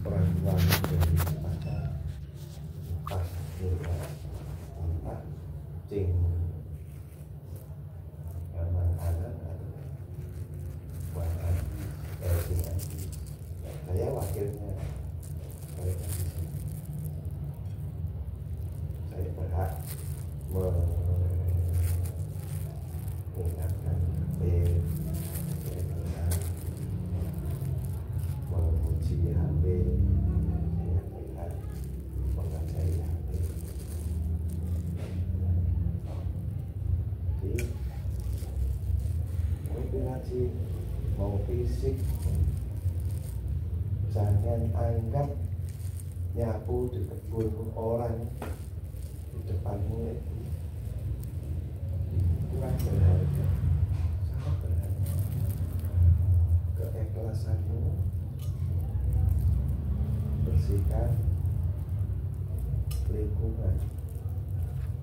perempuan dari pacar pas kita kontak cing emang anak buat cing saya wakilnya saya kan di sini saya berhak mengingatkan saya berhak memuji HP saya berhak menghargai HP jadi motivasi mau fisik jangan anggap nyapu di kebun orang di depanmu itu kurang berharga, sangat berharga. Keikhlasanmu bersihkan lingkungan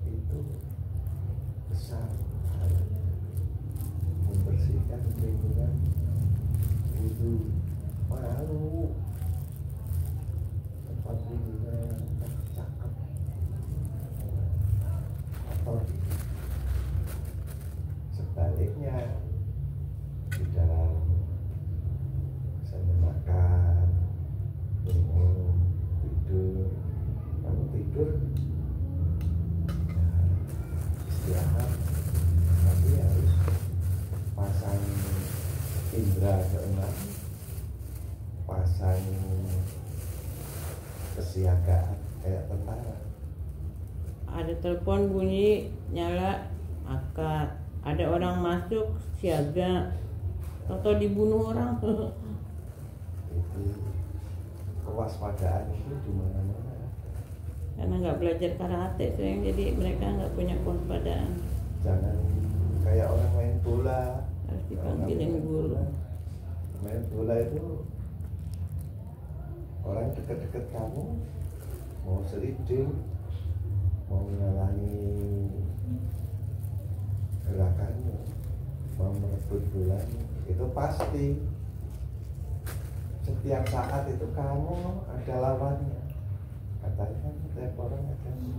itu besar, membersihkan lingkungan itu malu tempat wudhunya cakep atau sebaliknya di dalam misalnya makan, minum, tidur, kamu tidur istirahat tapi harus pasang indera keenam, pasang kesiagaan kayak tentara. Ada telepon bunyi nyala akad, ada orang masuk siaga atau dibunuh orang. Itu kewaspadaan itu di mana-mana. Karena nggak belajar karate sayang, jadi mereka nggak punya kewaspadaan. Jangan kayak orang main bola, Harus dipanggilin guru. main bola itu orang deket-deket kamu mau seliding, mau menyalahi gerakannya, mau merebut bolanya, itu pasti setiap saat itu kamu ada lawannya. Katanya kan setiap orang ada ini.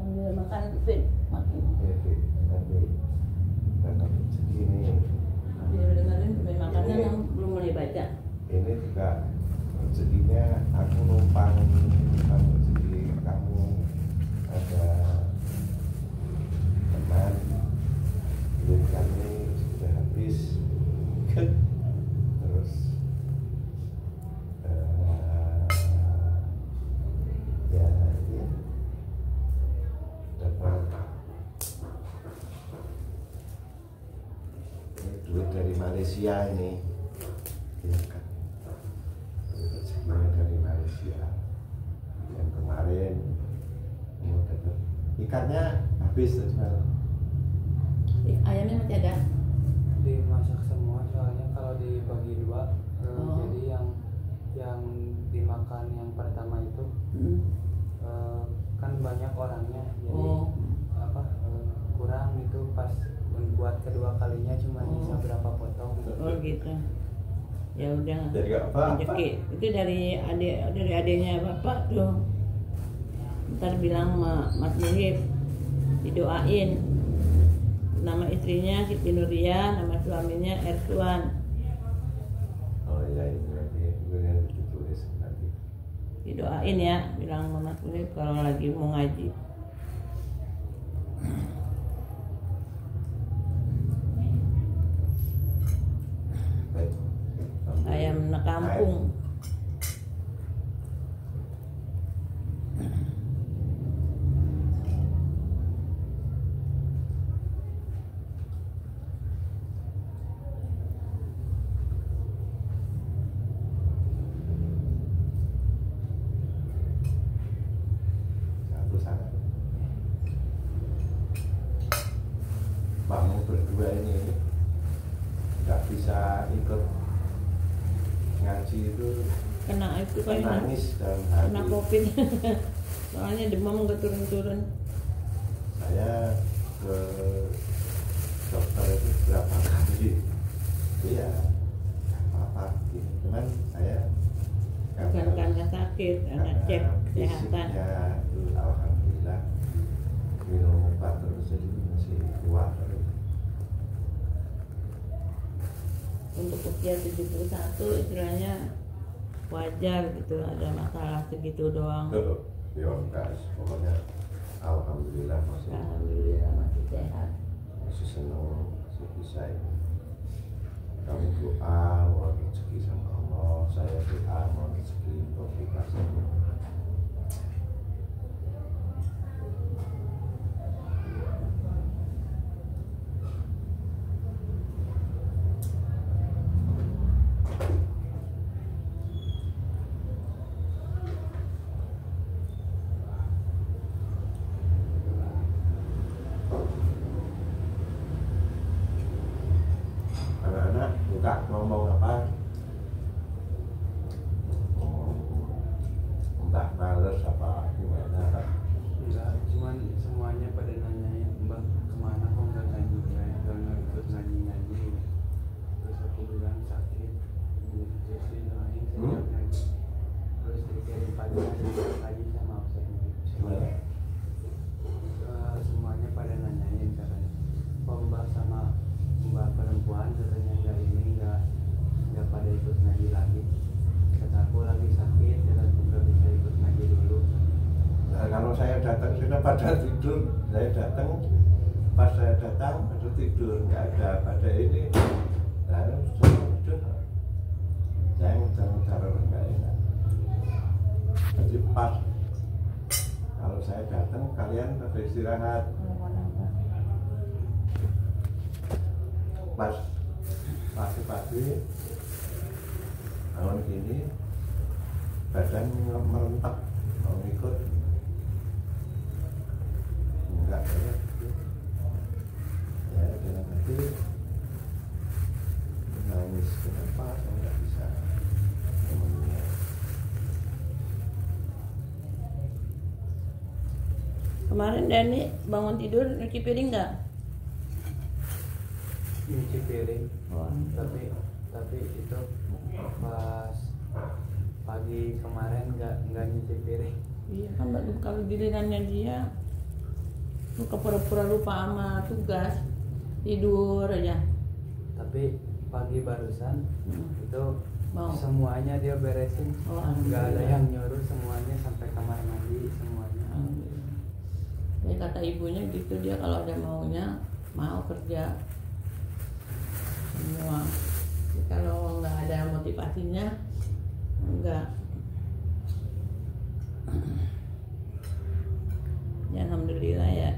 Sambil makan fit, makan. Nanti segini. Dia dengerin sambil makannya yang belum mulai baca. Ini juga rezekinya aku numpang, kamu rezeki kamu ada teman duit kami sudah habis terus ya dapat ini duit dari Malaysia ini ya kan, rezekinya dari Malaysia yang kemarin mau dapat ikannya habis terjual. Ayamnya masih ada. Dimasak semua soalnya kalau dibagi dua. Oh. Jadi yang dimakan yang pertama itu kan banyak orangnya, jadi kurang itu pas buat kedua kalinya cuma bisa berapa potong gitu. Oh gitu. Ya udah. Dari apa? Rezeki itu dari adiknya bapak tuh. Ntar bilang Mas Muhib didoain. Nama istrinya Siti Nuria, nama suaminya Ersuan. Oh iya, itu nanti yang ditulis nanti. Didoain ya, bilang Mas Muhib kalau lagi mau ngaji. Baik. Ayam kampung. Satu sana. Kamu berdua ini nggak bisa ikut ngaji itu, Kena itu kan nangis dalam hati. kena COVID. Soalnya demam nggak turun-turun. Saya ke dokter itu berapa kali sakit, anak cek kesehatan. Fisiknya itu alhamdulillah minum obat terus jadi masih kuat terus. Untuk usia 71 istilahnya wajar gitu, ada masalah segitu doang. Ya enggak, pokoknya alhamdulillah masih Sehat. masih senang masih bisa ini. Kamu doa mau rezeki sama Allah, saya doa mau rezeki untuk dikasih. Anak-anak buka ngomong apa? Entah males apa gimana? Enggak, cuman semuanya pada nanyain, Mbak kemana kok nggak ngaji, nggak ikut ngaji. Terus aku bilang sakit, terus lain sejak ngaji. Terus dikirim pagi ngaji sama Ustaz. Semuanya pada nanyain katanya, kok Mbak sama Mbak perempuan katanya nggak pada ikut ngaji lagi. Kata aku lagi sakit, kata aku nggak bisa ikut ngaji dulu. Nah, kalau saya datang sudah pada tidur, saya datang pas saya datang pada tidur, nggak ada pada ini. Nah, sudah saya muter-muter nggak enak. Jadi pas kalau saya datang kalian pada istirahat. Pas pagi-pagi bangun gini badan merentak mau ikut enggak ya dalam hati nangis kenapa saya nggak bisa memenuhi. Kemarin Dani bangun tidur nyuci piring nggak? Nyuci piring, tapi itu pas pagi kemarin nggak nyuci piring. Iya kan kalau gilirannya dia suka pura-pura lupa sama tugas, tidur aja. Tapi pagi barusan itu Mau. semuanya dia beresin, Oh, nggak ada alhamdulillah. yang nyuruh, semuanya sampai kamar mandi semuanya. Ya kata ibunya gitu, dia kalau ada maunya mau kerja semua. Jadi kalau nggak ada motivasinya enggak. Ya alhamdulillah ya.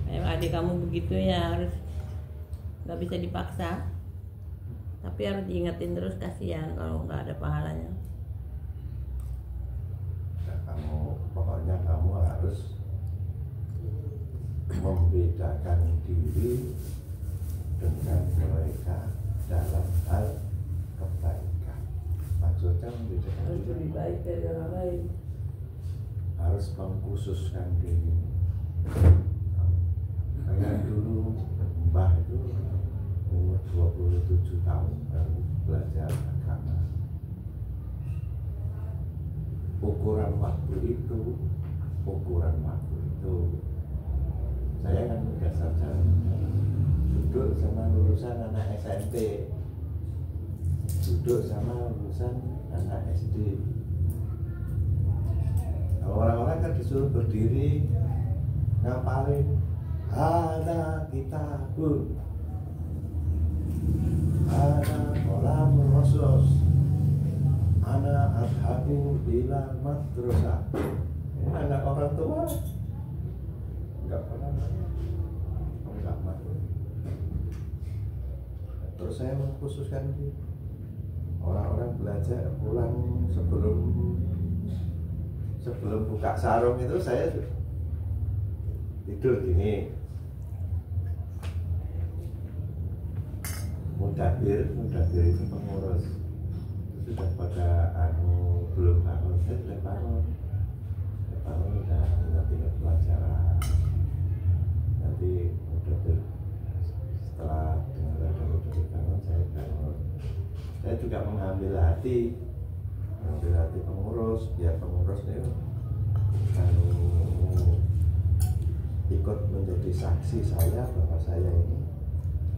Kayak adik kamu begitu ya, harus nggak bisa dipaksa. Tapi harus diingetin terus, kasihan kalau nggak ada pahalanya. Nah, pokoknya kamu harus membedakan diri dengan mereka dalam hal kebaikan. Maksudnya membedakan Harus diri, lebih baik dari orang lain. harus mengkhususkan diri. Kayak dulu Mbah itu umur 27 tahun baru belajar agama. Ukuran waktu itu saya kan udah sarjana, duduk sama lulusan anak SMP, duduk sama lulusan anak SD. Orang-orang kan disuruh berdiri ngapalin ada kitabun, ada kolam rosos, anak adhabu bila madrasah. Ini anak orang tua nggak pernah nggak masuk. Terus saya mengkhususkan di orang-orang belajar pulang sebelum buka sarung itu saya tidur gini. Mudabir itu pengurus, sudah pada belum bangun, saya sudah bangun udah ingat pelajaran. Nanti mudabir setelah dengar ada mudabir bangun, saya bangun. Saya juga mengambil hati yang dilatih pengurus, biar pengurus itu ikut menjadi saksi saya bahwa saya ini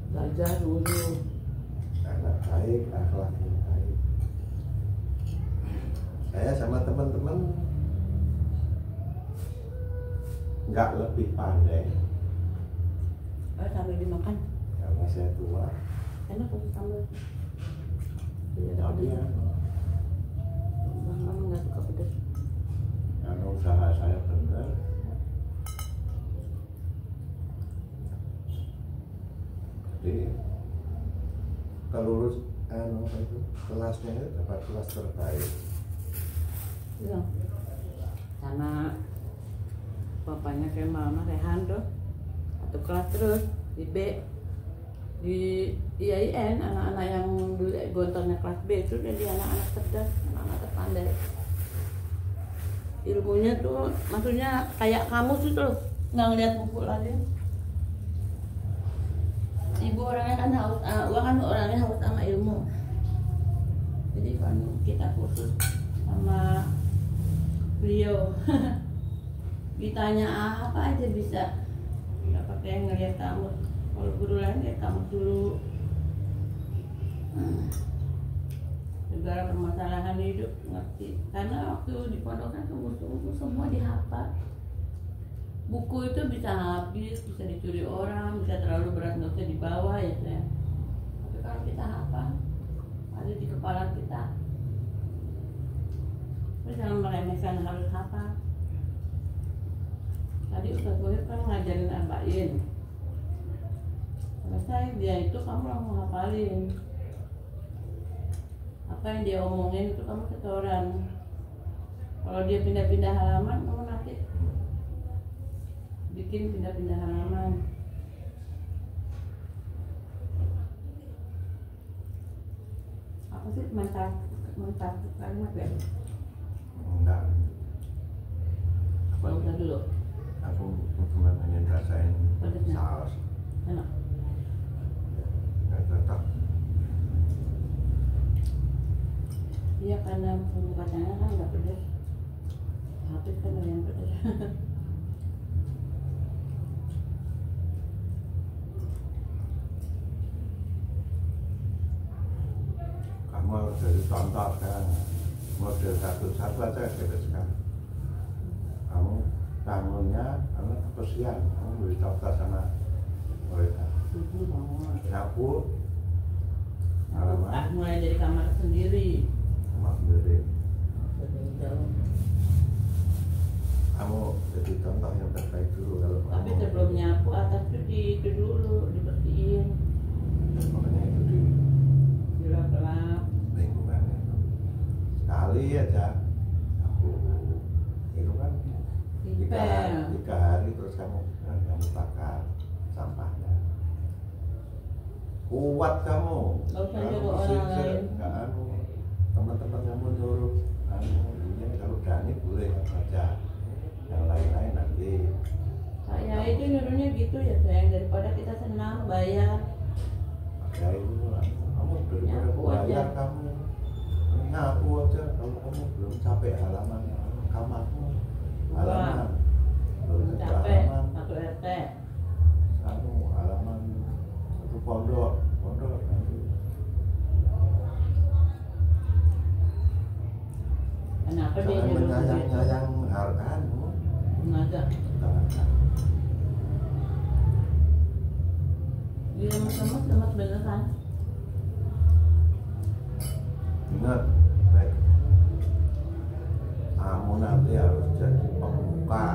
belajar dulu. anak baik, akhlak yang baik. Saya sama teman-teman nggak lebih pandai Sambil dimakan karena saya tua. enak tuh sambal. Iya, Tapi ya, Bang Mama nggak suka pedas. karena usaha saya benar, jadi kelurus apa itu kelasnya itu dapat kelas terbaik. Iya. Sama bapaknya kayak mama Rehan tuh satu kelas terus di B di IAIN. Anak-anak yang dulu gontornya kelas B itu jadi anak-anak cerdas, anak-anak terpandai. Ilmunya tuh maksudnya kayak kamu sih tuh nggak ngeliat buku lagi. Ibu orangnya kan haus, gua kan orangnya haus sama ilmu. Jadi kan kita khusus sama beliau. Ditanya apa aja bisa, nggak pakai ngeliat kamu. Kalau guru lain lihat kamu dulu. Segala permasalahan hidup ngerti. Karena waktu di pondokan sungguh-sungguh semua dihafal. Buku itu bisa habis, bisa dicuri orang, bisa terlalu berat nggak usah dibawa ya sayang. Tapi kalau kita hafal, ada di kepala kita. Terus jangan meremehkan harus hafal. Tadi Ustaz Bohir kan ngajarin arba'in. Selesai dia itu kamu langsung hafalin. Apa yang dia omongin itu kamu setoran. Kalau dia pindah-pindah halaman, kamu nanti bikin pindah-pindah halaman. Apa sih mantap kalimat ya? Enggak, Kalau udah dulu, aku cuma ingin rasain pedasnya saus, enak. nggak cocok. Iya karena bumbu kacangnya kan nggak pedas. Habis kan yang pedas. Kamu harus jadi contoh kan, model satu-satu aja kan. Kamu bangunnya, kamu kebersihan, kamu beri contoh sama mereka. Nyapu, halaman, Mulai dari kamar sendiri. sama sendiri. Jauh. Kamu jadi contoh yang terbaik dulu kalau Tapi kamu. sebelum nyapu atas itu dulu dibersihin, Makanya itu di dilap-lap. lingkungan itu sekali aja aku itu kan Simpel. 3 hari terus kamu bakar sampahnya kuat kamu. Nggak usah Kamu nyuruh orang sisir, lain. nggak teman-teman kamu nyuruh ini kalau berani boleh aja, yang lain-lain nanti. Saya itu nyuruhnya gitu ya sayang, daripada kita senang bayar. Ya itu kamu daripada Nyapu bayar aja. kamu nyapu aja. Kalau kamu belum capek halaman kamarmu, halaman belum tentu Capek halaman satu RT. kamu, halaman satu pondok nanti. Kenapa dia Jangan nyuruh begitu? menyayang-nyayang hartamu. Sengaja. Jangan. Dia lemas beneran. Ingat, baik. Kamu nanti harus jadi pembuka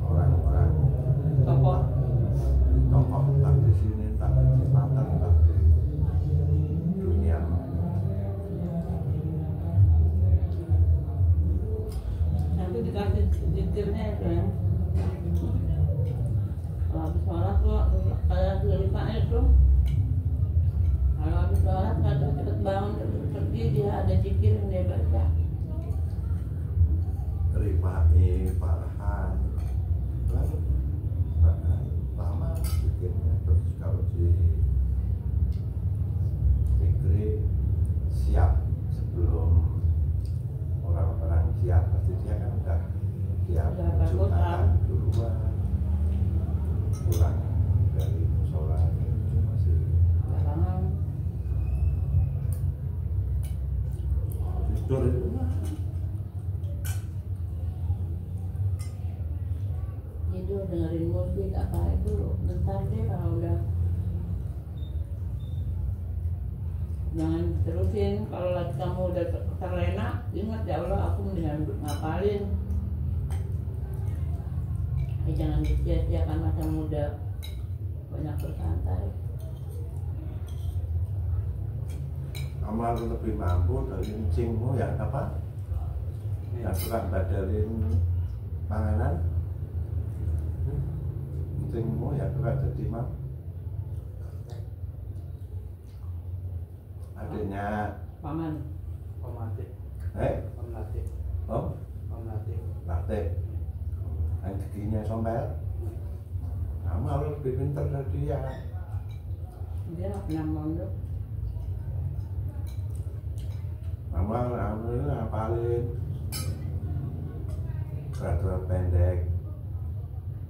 orang-orang Tokoh. tokoh entah di sini, entah di Jepatan, entah di dunia. Nanti dikasih detailnya itu ya. Kalau habis sholat tuh kayak kelipaan itu. Kalau habis sholat nggak cepet bangun cepet pergi, dia ada zikir yang dia baca. Rifai, Farhan, lalu lama bikinnya. Terus kalau di Fikri siap sebelum terusin. Kalau lagi kamu udah terlena, ingat ya Allah, aku mendingan ngapalin. Jangan disia-siakan masa muda, banyak bersantai. Kamu harus lebih mampu dari encingmu yang apa? Yang suka badalin panganan. Encingmu yang suka jadi mah. Adanya Paman. Pematik. Pematik. Oh, Pematik. latte. Yang giginya sombel. Kamu harus lebih pintar dari dia. Dia nggak pernah mondok. Kamu ini ngapalin peraturan pendek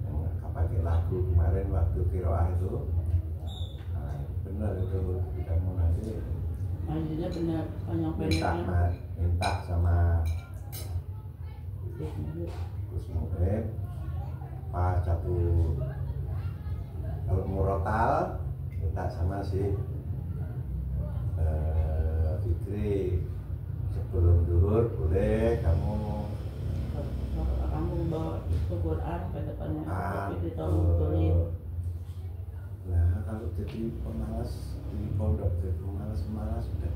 yang nggak pakai lagu kemarin waktu kiroah itu. Nah, benar itu kamu nanti Maksudnya benar panjang pendeknya. minta sama Gus Muhyiddin Pak satu kalau murotal minta sama si Fikri sebelum duhur boleh kamu bawa itu Quran ke depannya. Itu tahu betul. betulin. Nah kalau jadi pemalas di pondok jadi pemalas udah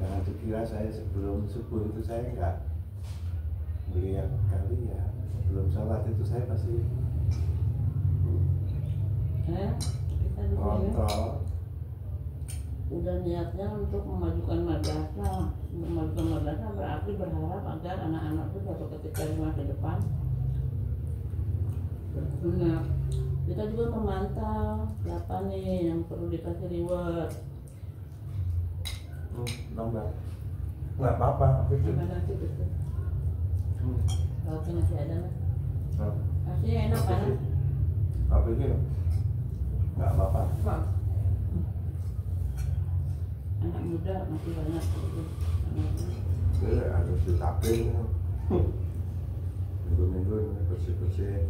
jangan dikira saya sebelum subuh itu saya enggak melihat kalian sebelum sholat itu saya pasti Kita di sini kontrol. udah niatnya untuk memajukan madrasah. Memajukan madrasah berarti berharap agar anak-anak itu suatu ketika di masa depan berguna. Kita juga memantau siapa nih yang perlu dikasih reward. Nambah nggak apa-apa itu Gimana sih gitu? Kalau masih ada mas, masih enak kan? apa itu nggak apa-apa. Anak muda masih banyak gitu. Jadi harus ditapin minggu-minggu ini bersih-bersih.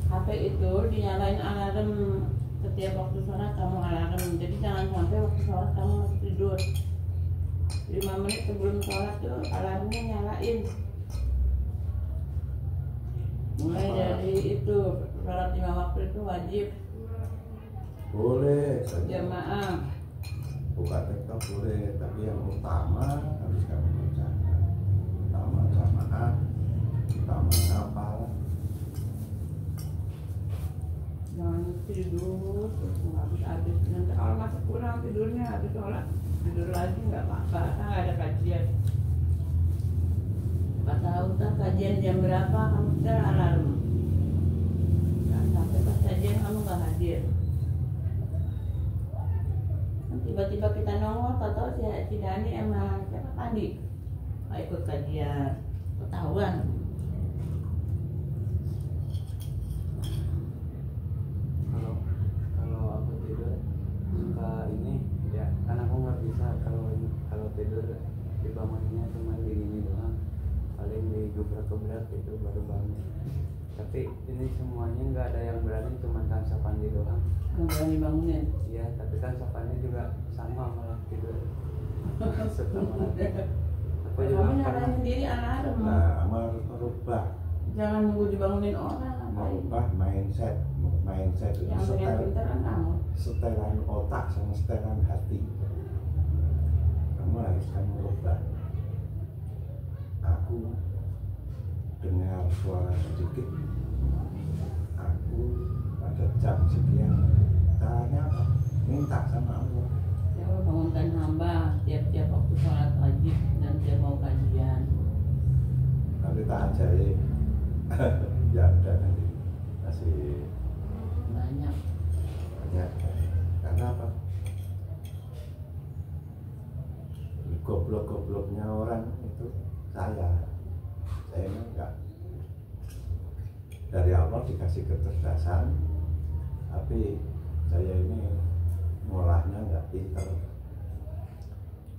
HP itu dinyalain alarm setiap waktu sholat kamu alarm. Jadi jangan sampai waktu sholat kamu masih tidur. 5 menit sebelum sholat tuh alarmnya nyalain. Mulai dari itu sholat 5 waktu itu wajib Boleh saja jamaah. buka TikTok boleh, tapi yang utama harus kamu kerjakan. Utama jamaah, utama ngapal. Jangan tidur terus nggak habis nanti kalau masih kurang tidurnya habis sholat tidur lagi nggak apa-apa, kan ada kajian. Nggak tahu kan kajian jam berapa kamu setel alarm. Jangan sampai pas kajian kamu nggak hadir. Tiba-tiba kita nongol, tahu si Dani emang siapa Pandi nggak ikut kajian, ketahuan. Kalau aku tidur suka ini ya, karena aku nggak bisa kalau tidur dibangunnya cuma begini doang, paling digebrak-gebrak itu baru bangun. Tapi ini semuanya nggak ada yang berani, cuma kan Sapandi doang. Nggak berani bangunin. Iya, tapi kan Sapandi juga sama malah tidur. Suka malah. Aku juga Kamu pernah. nyalain sendiri alarm. Nah, kamu harus merubah Jangan nunggu dibangunin orang. merubah mindset itu Yang pintar kan kamu. setelan otak sama setelan hati. Kamu harus rubah. Aku dengar suara sedikit, aku pada jam sekian, caranya apa? Minta sama Allah. Ya Allah, bangunkan hamba tiap-tiap waktu sholat wajib dan tiap mau kajian. Nanti tak ajarin. Ya udah nanti masih Banyak. banyak. Karena apa? Goblok-gobloknya orang itu saya enggak. Dari Allah dikasih kecerdasan, tapi saya ini ngolahnya enggak pinter.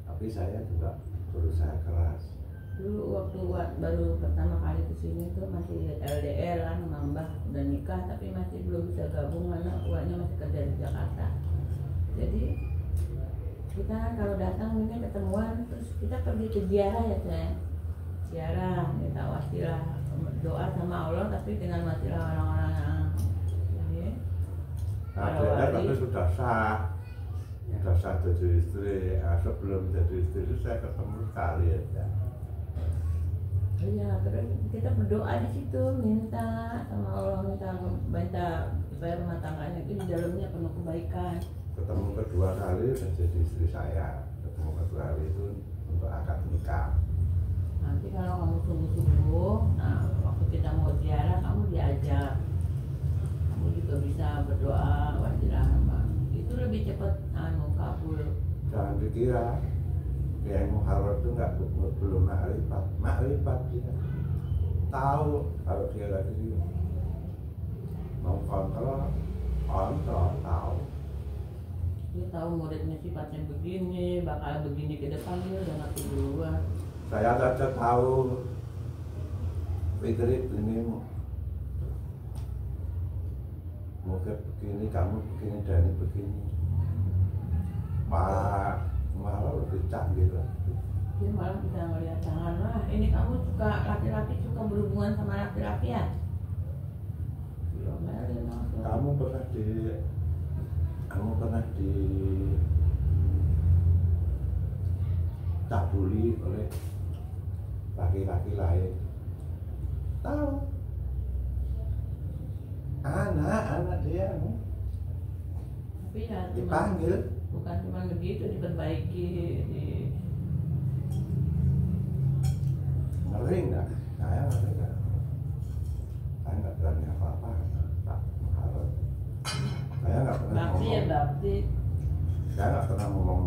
Tapi saya juga berusaha keras. Dulu waktu baru pertama kali kesini tuh masih LDR kan, Mbah udah nikah tapi masih belum bisa gabung karena uaknya masih kerja di Jakarta. Jadi kita kan kalau datang ini ketemuan terus kita pergi ke ziarah ya sayang. Ziarah kita wasilah doa sama Allah tapi dengan wasilah orang-orang yang ini. Nah, dia tapi sudah sah jadi istri. Sebelum jadi istri itu saya ketemu sekali aja. Iya, terus kita berdoa di situ, minta sama Allah, minta supaya rumah tangganya itu di dalamnya penuh kebaikan. Ketemu kedua kali udah jadi istri saya. Ketemu kedua kali itu untuk akad nikah. Nanti kalau kamu sungguh-sungguh, nah waktu kita mau ziarah kamu diajak, kamu juga bisa berdoa wasilah sama itu lebih cepat kabul. Jangan dikira yang muharram itu belum makrifat dia tahu kalau dia lagi mau kontrol tahu. Dia tahu muridnya sifatnya begini, bakal begini ke depan, dia udah ngerti duluan. Saya saja tahu pikir ini mungkin begini, kamu begini, Dani begini. Malah lebih canggih lah. Dia malah bisa ngeliat jangan lah, ini kamu suka laki-laki suka berhubungan sama laki-laki ya? Kamu pernah di cabuli oleh laki-laki lain? Tahu? Anak dia tapi ya dipanggil. Bukan cuma begitu, diperbaiki, Ngeri nggak? Saya ngeri nggak? Saya nggak berani apa-apa. Tak harus. Saya nggak pernah bakti ngomong. ya bakti. Saya nggak pernah ngomong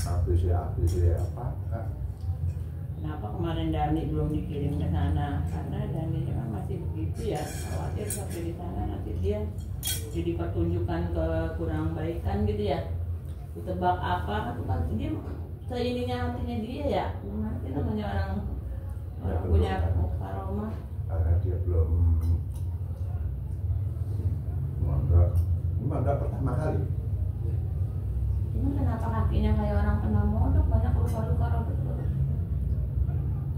ABC apa. Kan. Kenapa kemarin Dani belum dikirim ke sana? Karena Dani kan masih begitu ya, khawatir sampai di sana nanti dia jadi pertunjukan ke kurang baikan gitu ya. Ditebak apa kan dia seininya hatinya dia ya. Nanti namanya orang punya karomah. Karena dia belum mondok pertama kali. Ini kenapa kakinya kayak orang kena mondok, banyak luka-luka robek.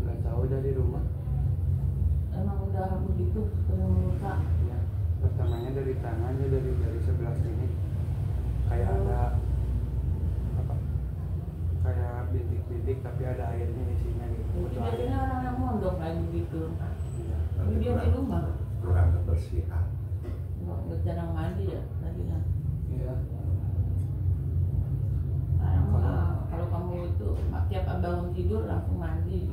Nggak tahu dari rumah. Emang udah begitu penuh luka. Ya, pertamanya dari tangannya dari sebelah sini kayak ada apa? Kayak bintik-bintik tapi ada airnya di sini gitu. Itu biasanya orang yang mondok kayak begitu. Iya. Ini dia di rumah. Kurang kebersihan. Nggak jarang mandi ya tadinya. Iya. Sekarang kalau kamu itu tiap bangun tidur langsung mandi.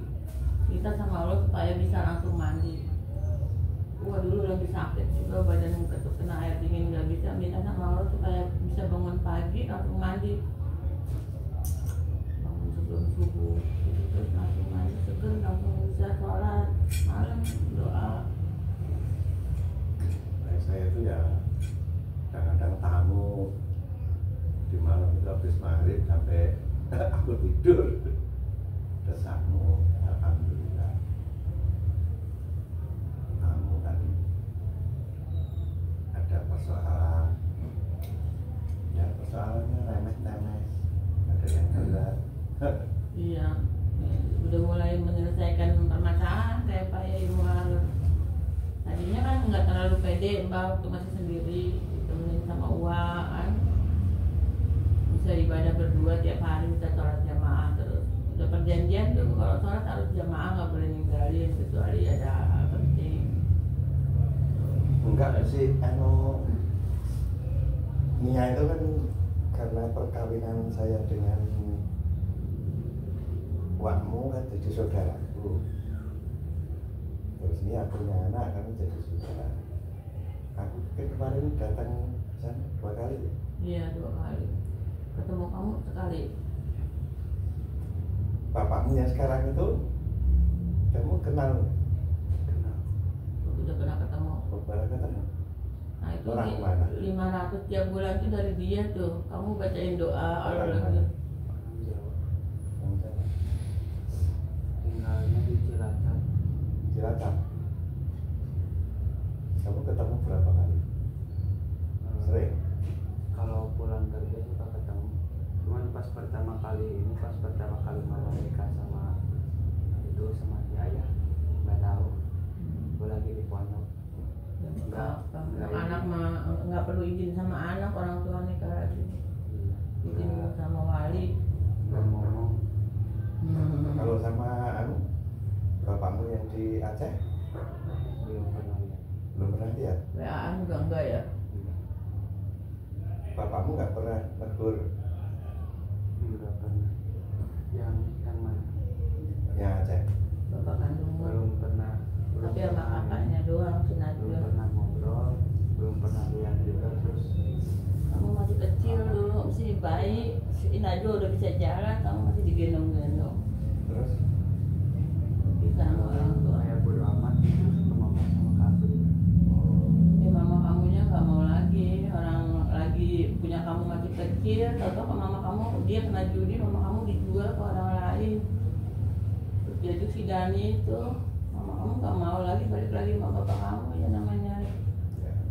Kita sama Allah supaya bisa langsung mandi. Gua dulu lagi sakit juga badan kena air dingin nggak bisa, minta sama Allah supaya bisa bangun pagi langsung mandi. Bangun sebelum subuh, terus langsung mandi seger, langsung bisa sholat malam doa. Nah, saya itu ya kadang-kadang tamu di malam itu habis maghrib sampai aku tidur. Ada tamu, alhamdulillah. Tamu kan ada persoalan. Ya persoalannya remeh-temeh. Ada yang berat. Iya, udah mulai menyelesaikan permasalahan kayak Pak Yai Muar. Tadinya kan nggak terlalu pede Mbak waktu masih sendiri, ditemenin sama Uwa kan. Bisa ibadah berdua tiap hari, bisa sholat jamaah terus. Udah perjanjian tuh kalau sholat harus jamaah, nggak boleh ninggalin kecuali ada hal penting. Enggak sih, Nia itu kan karena perkawinan saya dengan Wakmu kan jadi saudaraku. Terus Nia punya anak kan jadi saudara. Aku kemarin datang sana 2 kali. Iya 2 kali. Ketemu kamu sekali. Bapakmu yang sekarang itu kamu kenal? Kenal. Udah pernah ketemu. Baru ketemu. Nah itu Orang mana? 500 tiap bulan itu dari dia tuh. Kamu bacain doa Orang Allah mana? Orang Jawa. Yang sana. Tinggalnya di Cilacap. Cilacap. Kamu ketemu berapa kali? Sering. Kalau pulang kerja suka ketemu. Cuman pas pertama kali ini pas pertama kali mama nikah sama itu sama si ayah nggak tahu. Gue lagi di pondok. Anak mah nggak perlu izin sama anak, orang tua nikah lagi. Izin sama wali. Nggak ngomong. Kalau sama bapakmu yang di Aceh Belum pernah lihat. belum pernah lihat. WA-an juga enggak ya? Bapakmu nggak pernah negur Nggak pernah. Yang mana? yang Aceh. Bapak kandungmu. Belum pernah. Tapi sama kakaknya doang, si Belum Najwa. pernah ngobrol. Belum pernah lihat juga terus. Kamu masih kecil dulu, masih bayi. Si Najwa udah bisa jalan, kamu masih digendong-gendong. Terus Bisa sama orang tua. Kayak bodo amat ke mama sama kakak. Ya mama kamunya nggak mau lagi, orang lagi punya kamu masih kecil, tahu-tahu ke mama kamu dia kena judi, mama kamu dijual ke orang lain. Terus jadi si Dani itu, mama kamu nggak mau lagi balik lagi sama bapak kamu, ya namanya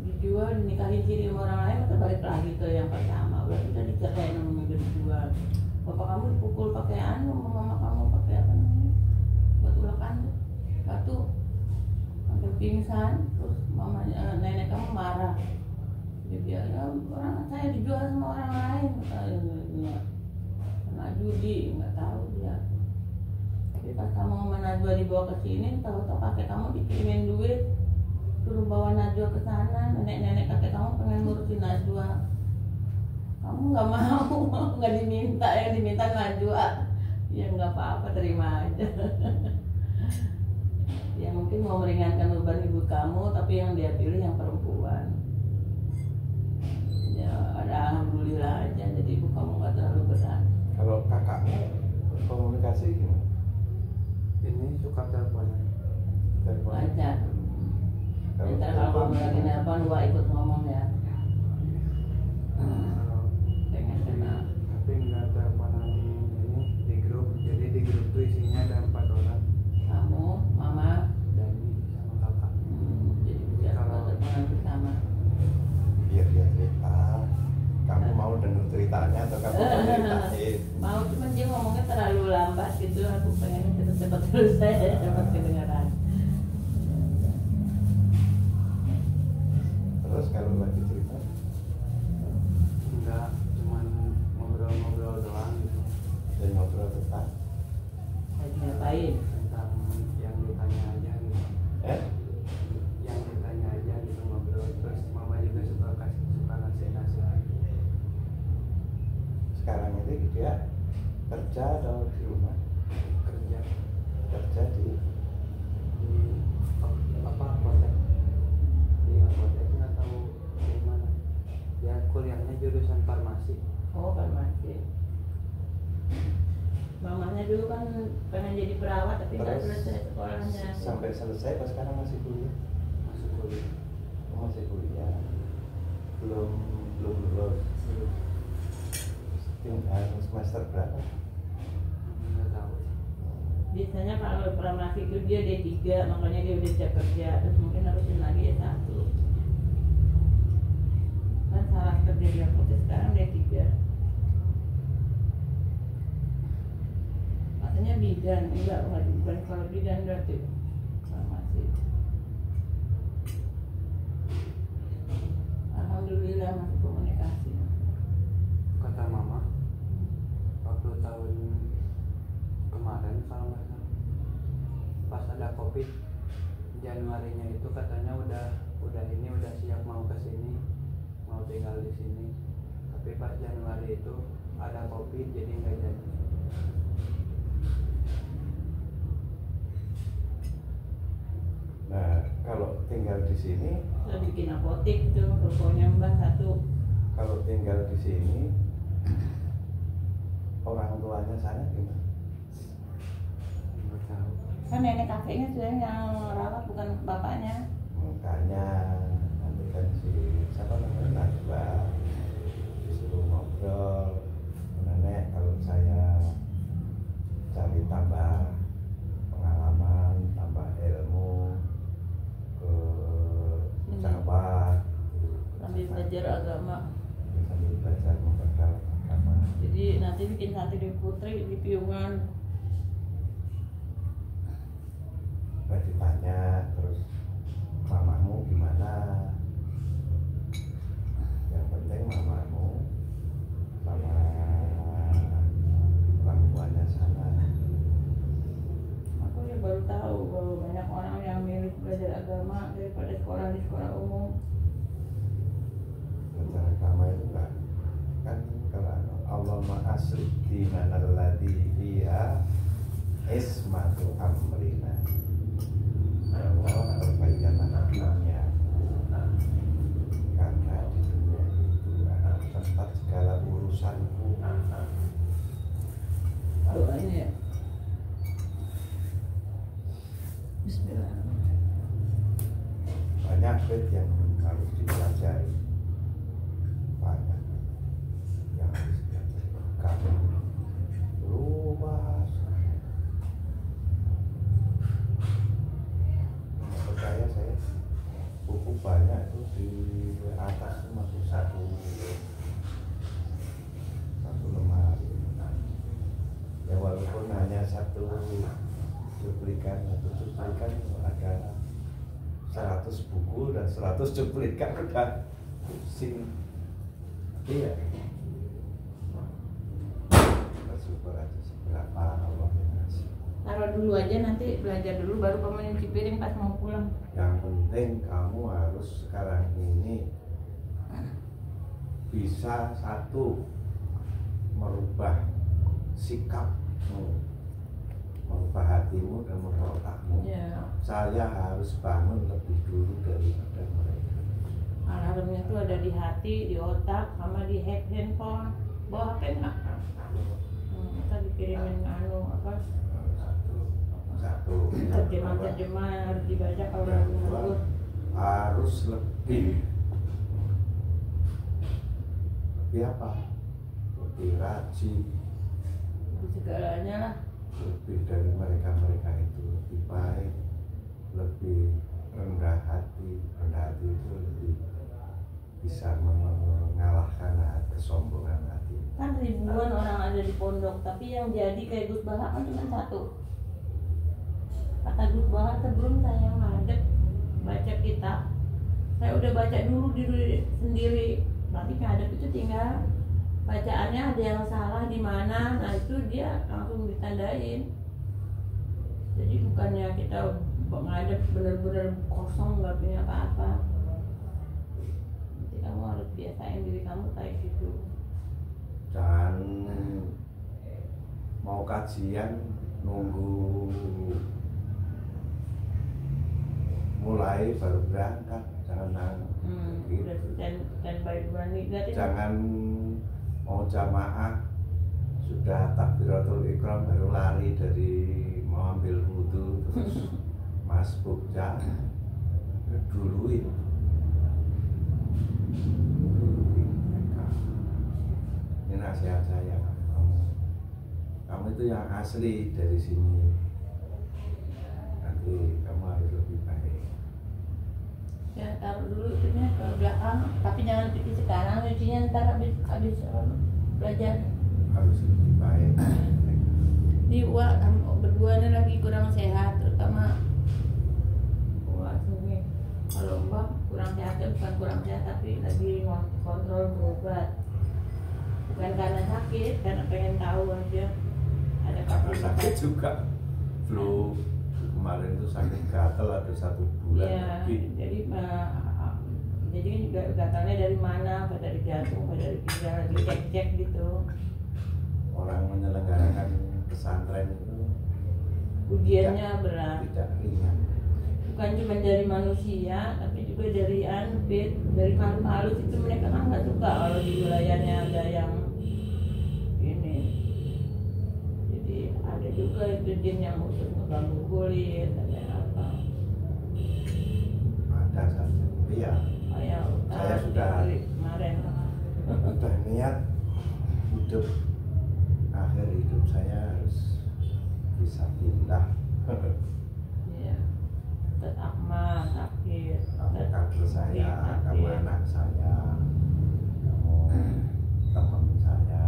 dijual, dinikahin sini sama orang lain, atau balik lagi ke yang pertama, berarti udah diceritain namanya udah dijual. Bapak kamu dipukul pakai anu, mama kamu pakai apa namanya, batu lekan, batu, sampai pingsan, terus mamanya nenek kamu marah. Dia bilang, orang saya dijual sama orang lain, katanya, kena judi, nggak tahu dia. Tapi pas kamu sama Najwa dibawa ke sini, tahu-tahu kakek kamu dikirimin duit, suruh bawa Najwa ke sana. Nenek-nenek kakek kamu pengen ngurusin Najwa, kamu nggak mau, nggak diminta, yang diminta Najwa. Ya nggak apa-apa, terima aja. Ya mungkin mau meringankan beban ibu kamu, tapi yang dia pilih yang perempuan. Ya ada alhamdulillah aja, jadi ibu kamu nggak terlalu berat. kalau kakakmu komunikasi gimana? Ini suka teleponan. Telepon. Wajar. Kalau Ntar kalau kamu lagi nelpon, gua ikut ngomong ya. Kalau Pengen kenal. tapi nggak teleponan ini di grup. Jadi di grup tuh isinya ada 4 orang. Kamu, mama, Dani sama kakak. jadi bisa kalau teleponan bersama. biar dia cerita. Kamu mau dengar ceritanya atau kamu mau ceritain? Mau, cuman dia ngomongnya terlalu lambat gitu. Aku pengen cepet-cepet selesai, cepet kedengeran. Terus kalau lagi cerita Enggak, cuman ngobrol-ngobrol doang gitu. dan ngobrol tentang Lagi ngapain? Tentang yang ditanya aja gitu. Yang ditanya aja gitu ngobrol. Terus mama juga suka ngasih nasihat. sekarang ini dia kerja atau di rumah? Kerja Kerja di di apa apotek. Di apotek nggak tahu di mana. Dia kuliahnya jurusan farmasi. Oh, farmasi. Mamanya dulu kan pengen jadi perawat, tapi nggak Terus selesai sekolahnya. sampai selesai pas sekarang masih kuliah? Masuk kuliah. Masih kuliah, belum lulus. Tinggal semester berapa? Nggak tahu. Biasanya kalau farmasi itu dia D3, makanya dia udah siap kerja, terus mungkin harusin lagi S1. Kan salah kerja di apotek sekarang D3. Katanya bidan, enggak, bukan kalau bidan berarti farmasi. Alhamdulillah masih komunikasi. Kata mama waktu tahun kemarin kalau nggak salah pas ada COVID Januarinya itu katanya udah siap mau ke sini, mau tinggal di sini, tapi pas Januari itu ada COVID jadi nggak jadi. Nah, kalau tinggal di sini, Saya bikin apotek itu, tokonya Mbak satu. kalau tinggal di sini, orang tuanya sana gimana? Nggak tahu. Kan nenek kakeknya sudah yang rawat, bukan bapaknya. Makanya nanti kan si siapa namanya Najwa disuruh ngobrol, nenek kalau saya cari tambah pengalaman, tambah ilmu ke Jawa, Sambil belajar agama. sambil belajar memperdalam agama. Jadi nanti bikin sate di Putri di Piungan. Berarti tanya terus mamamu gimana? Yang penting mamamu sama orang tuanya sana. Aku ya baru tahu bahwa banyak orang yang milih belajar agama daripada sekolah di sekolah umum. Belajar agama itu kan kalau Allah ma'asrik dinanal ladhi fiha ismatu amrina. Allah perbaikan dunia karena di dunia itu ada tempat segala urusanku. Doanya ya. Bismillahirrahmanirrahim. Banyak bait yang harus dipelajari, banyak yang harus dipelajari. Kamu luas. Percaya saya, buku banyak itu di atas itu masuk satu lemari. Ya walaupun hanya satu cuplikan ada 100 buku dan 100 cuplikan udah pusing. Iya. Bersyukur aja seberapa Allah yang ngasih. Taruh dulu aja, nanti belajar dulu baru kamu nyuci piring pas mau pulang. Yang penting kamu harus sekarang ini bisa satu merubah sikapmu, merubah hatimu dan merubah otakmu. Ya. Saya harus bangun lebih dulu daripada mereka. Alarmnya itu ada di hati, di otak, sama di handphone. Bawa HP nggak? Kita dikirimin apa? Satu. Terjemah yang harus dibaca kalau lagi nganggur. Harus lebih apa? Lebih rajin. Lebih segalanya lah. Lebih dari mereka itu lebih baik, lebih rendah hati itu lebih bisa mengalahkan kesombongan hati. Kan ribuan orang ada di pondok, tapi yang jadi kayak Gus Bahar kan cuma satu. Kata Gus Bahar, sebelum saya ngadep baca kitab, saya udah baca dulu diri sendiri. Nanti ngadep itu tinggal bacaannya ada yang salah di mana, nah itu dia langsung ditandain. Jadi bukannya kita ngadep bener-bener kosong nggak punya apa-apa. Nanti kamu harus biasain diri kamu kayak gitu. Dan mau kajian nunggu mulai baru berangkat, jangan gitu. Standby berani berarti. Jangan mau jamaah sudah takbiratul ikram baru lari dari mau ambil wudhu terus masbuk, jangan. Duluin mereka. Ini nasihat saya, kamu itu yang asli dari sini, nanti kamu harus lebih baik. Ya taruh dulu itunya ke belakang, tapi jangan cuci sekarang, cucinya ntar habis belajar. Harus lebih baik. Di Uwa berdua ini lagi kurang sehat, terutama Uwa sini. Kalau Uwa kurang sehat, bukan kurang sehat tapi lagi kontrol berobat. Bukan karena sakit, karena pengen tahu aja. Ada Karena sakit juga, flu kemarin itu sakit gatal ada 1 bulan ya, lebih. jadi kan juga gatalnya dari mana, apa dari jantung, apa dari ginjal, lagi cek gitu. Orang menyelenggarakan pesantren itu Ujiannya berat, tidak ringan. bukan cuma dari manusia tapi juga dari anfit, dari makhluk halus itu. Mereka kan nggak suka kalau di wilayahnya ada yang ini. Jadi ada juga itu jin yang khusus mengganggu kulit, ada apa. Ada saja. Iya. Kayak Saya sudah kemarin. Udah niat hidup, akhir hidup saya harus bisa pindah. Iya. Ustaz Ahmad sakit. Kamu kader saya, sakit. kamu anak saya, kamu teman saya.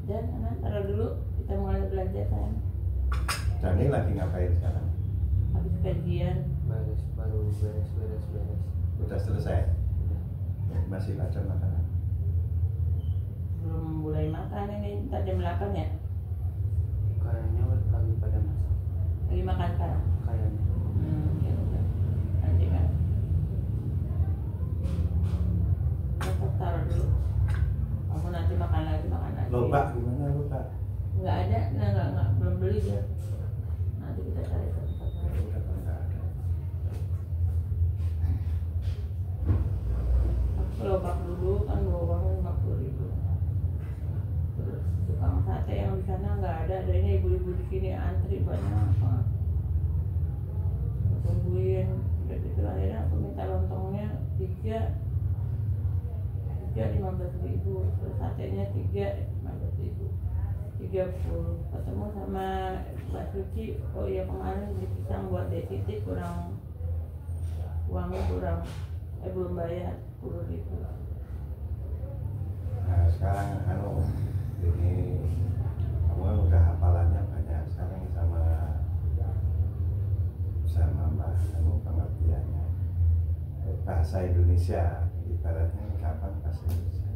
Dan anak taruh dulu, kita mulai belajar kan. Dani lagi ngapain sekarang? Habis kajian. Baru beres. Udah selesai? Masih ada makanan? Belum mulai makan ini, ntar jam 8 ya? Kayaknya lagi pada masak. Lagi makan sekarang? Kayaknya. Ya udah. Nanti kan. Kita taruh dulu. Kamu nanti makan lagi. Lupa gimana lupa? Nggak ada, nggak belum beli dia. Nanti kita cari ke tempat Ya lain. udah kalau nggak ada. Gerobak dulu kan gerobaknya 50.000. Terus tukang sate yang di sana nggak ada, adanya ibu-ibu di sini antri banyak. Tungguin, udah gitu akhirnya aku minta lontongnya 3 15.000, terus satenya 3 15.000, 30. Ketemu sama Mbak Suci, oh iya kemarin beli pisang buat Desi kurang uangnya kurang, belum bayar 10.000. Nah sekarang ini kamu kan udah hafalannya banyak sekarang sama Mbak pengertiannya bahasa Indonesia ibaratnya kapan bahasa Indonesia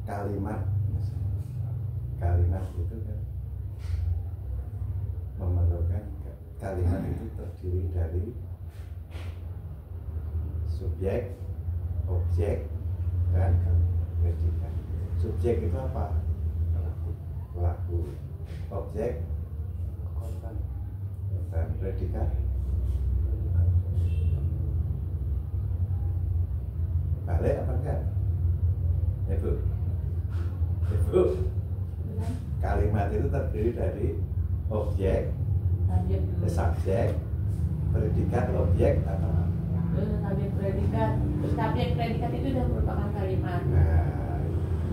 kalimat itu kan memerlukan kalimat itu terdiri dari subjek, objek, dan predikat. Subjek itu apa? Pelaku. Objek Korban. dan predikat balik apa enggak? Ibu kalimat itu terdiri dari objek, subjek, predikat, objek atau apa? Subjek predikat. Subjek predikat itu sudah merupakan kalimat. Nah,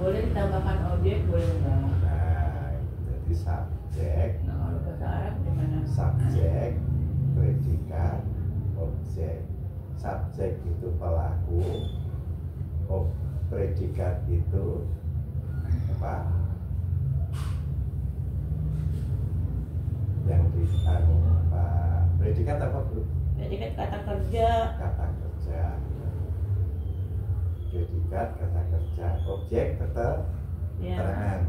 Boleh ditambahkan objek, boleh enggak. jadi subjek, Nah, kalau bahasa Arab gimana? subjek, predikat, objek. Subjek itu pelaku, predikat itu apa? Yang apa? Predikat apa Bu? Predikat kata kerja. Kata kerja. Predikat kata kerja, objek keterangan.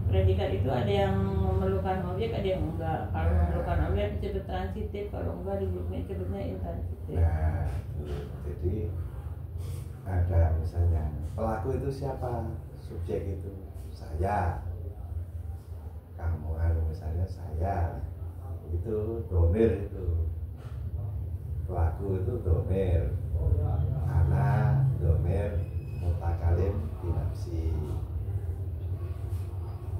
Predikat itu ada yang memerlukan objek, ada yang enggak. Kalau memerlukan objek disebut transitif, kalau enggak disebutnya intransitif. Nah, jadi ada misalnya pelaku itu siapa? Subjek itu saya. Kamu misalnya saya. Itu domir itu. Pelaku itu domir. Ana domir mutakalim binafsi.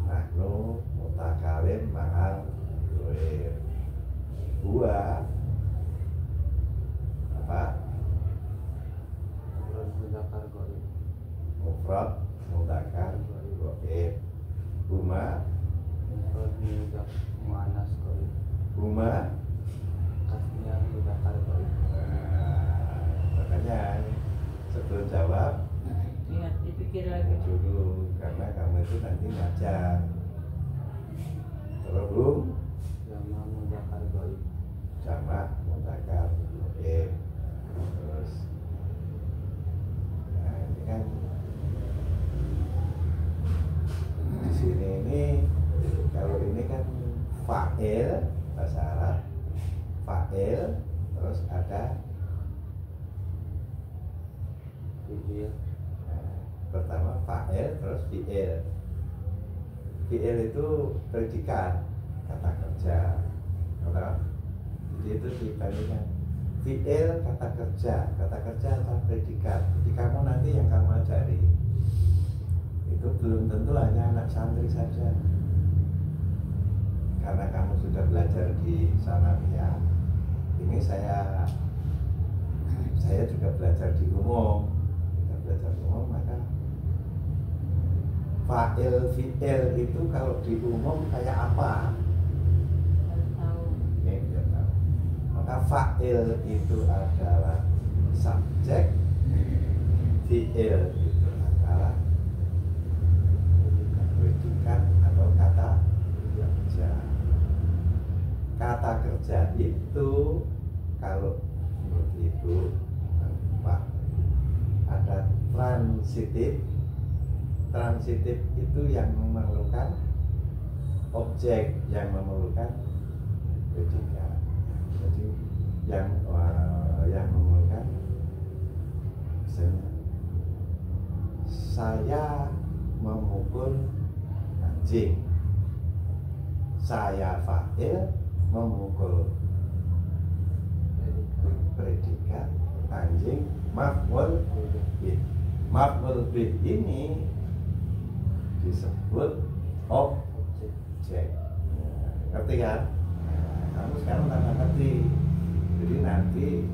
Nahnu mutakalim mahal doir. Gua apa? Mudzakkar ghaib. Mufrad mudzakkar ghaib. Huma Mufrad muannas ghaib. huma Tasniyah mudzakkar ghaib. Makanya sebelum jawab Ingat, dipikir lagi. dulu karena kamu itu nanti ngajar. Terus Jama mudzakkar ghaib. sama mudzakkar ghaib. Terus nah ini kan di sini ini kalau ini kan fa'il bahasa Arab, fa'il terus ada Fi'il. pertama fa'il terus fi'il. Fi'il itu predikat kata kerja. Jadi itu dibandingkan fi'il kata kerja atau predikat. Jadi kamu nanti yang kamu ajari itu belum tentu hanya anak santri saja. Karena kamu sudah belajar di Sanawiyah, ini saya juga belajar di umum. Kita belajar di umum, maka fa'il fi'il itu kalau di umum kayak apa? Harus tahu. Ini biar tahu. Maka fa'il itu adalah subjek, fi'il itu adalah kalau menurut Ibu Pak, ada transitif. Transitif itu yang memerlukan objek, yang memerlukan predikat. Jadi yang memerlukan, misalnya saya memukul anjing, saya fa'il memukul, predikat anjing maf'ul bih. Maf'ul bih ini disebut objek. Ngerti kan? Kamu sekarang tambah ngerti. Jadi nanti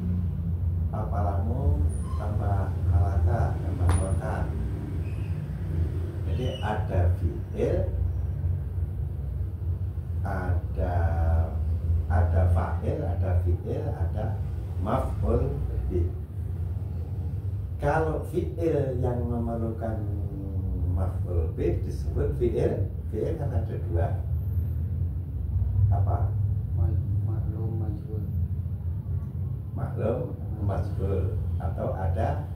hafalanmu tambah halaka, tambah melekat. Jadi ada fi'il, ada fa'il, ada fi'il, ada maf'ul bih. Kalau fi'il yang memerlukan maf'ul bih disebut fi'il. Fi'il kan ada dua. Apa? Maklum majhul. Maklum majhul, atau ada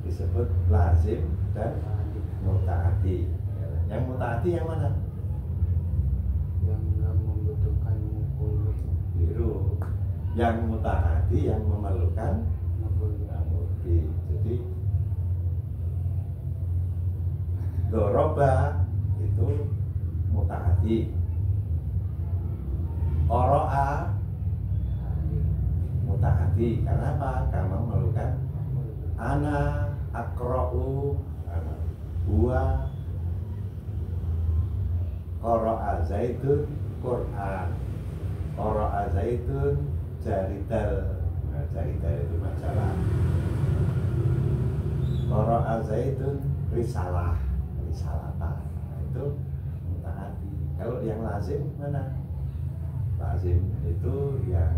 disebut lazim dan mutaati. Yang mutaati yang mana? Yang nggak membutuhkan mukul. Biru. Yang mutaati yang memerlukan maf'ul bih. Jadi doroba itu mutaati, oro'a mutaati. Karena apa? Karena memerlukan ana akra'u, huwa qara'a zaidun Qur'an, qara'a zaidun jaridal. Nah, jaridal itu majalah. Qara'a zaidun risalah, risalata. Nah, itu mutaati. Kalau yang lazim mana? Lazim itu yang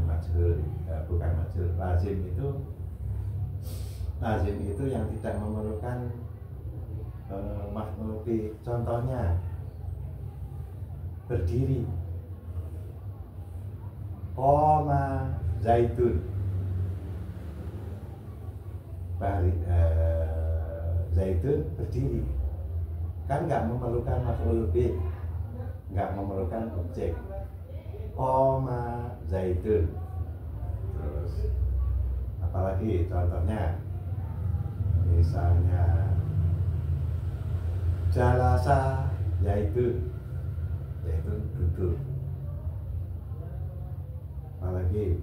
majhul, bukan majhul. Lazim itu yang tidak memerlukan maf'ul bih. Contohnya berdiri, qoma zaidun. Zaidun berdiri, kan nggak memerlukan maf'ul bih, nggak memerlukan objek. Qoma zaidun. Terus apalagi contohnya, misalnya jalasa zaidun, yaitu duduk. Apalagi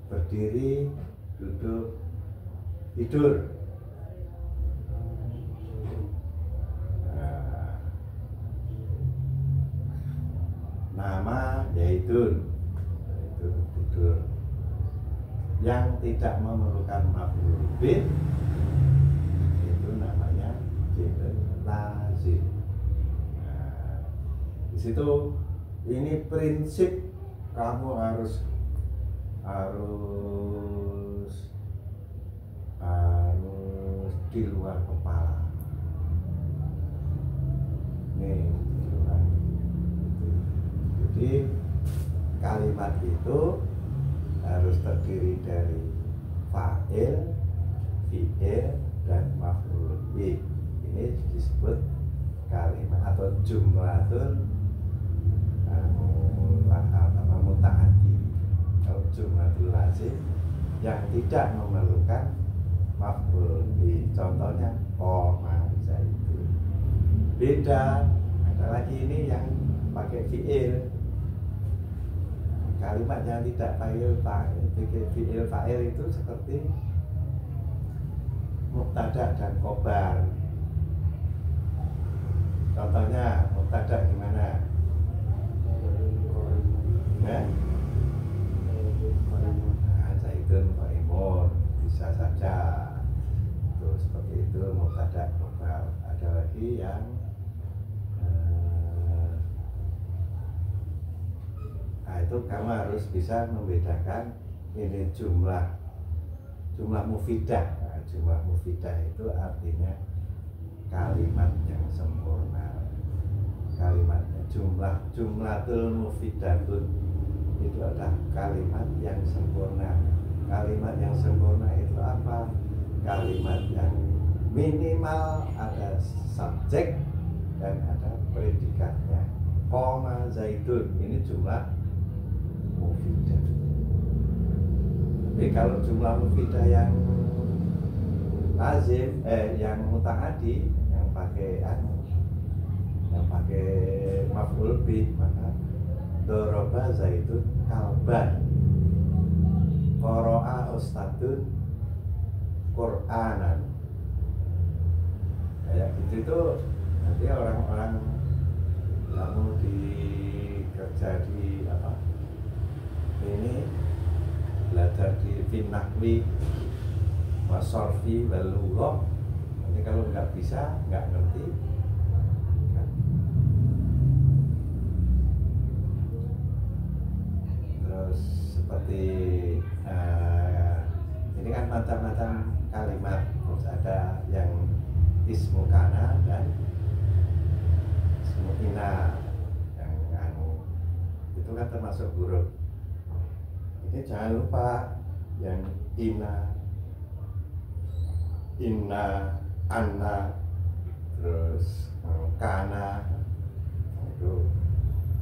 berdiri, duduk, tidur. Nama zaidun, yaitu tidur. Yang tidak memerlukan maf'ul bih itu namanya fi'il lazim. Nah, di situ ini prinsip kamu harus di luar kepala. Nih, jadi kalimat itu harus terdiri dari fa'il, fi'il, dan maf'ul bih. Ini disebut kalimat atau jumlatul mutaati. Kalau jumlatul lazim yang tidak memerlukan maf'ul bih, contohnya qoma zaidun. Beda, ada lagi ini yang pakai fi'il. Kalimat yang tidak fi'il fa'il itu seperti mubtada dan khobar. Contohnya mubtada gimana? Ya? Nah, zaidun qaimun, bisa saja. Itu seperti itu mubtada khobar. Ada lagi yang itu kamu harus bisa membedakan ini jumlah mufidah. Nah, jumlah mufidah itu artinya kalimat yang sempurna. Kalimatnya jumlatul mufidatun itu adalah kalimat yang sempurna. Kalimat yang sempurna itu apa? Kalimat yang minimal ada subjek dan ada predikatnya. Qoma Zaidun, ini jumlah mufidah. Tapi kalau jumlah mufidah yang lazim, yang mutaaddi, yang pakai maf'ul bih, maka doroba Zaidun kalban, qoro'a ustadun Qur'anan. Kayak gitu itu nanti orang-orang kamu kerja di apa ini, belajar di Finakwi Wasorfi Walughah, nanti kalau nggak bisa, nggak ngerti kan. Terus seperti ini kan macam-macam kalimat, terus ada yang ismu kana dan ismu ina, yang itu kan termasuk huruf. Ini jangan lupa yang ina, inna, anna, terus kana, itu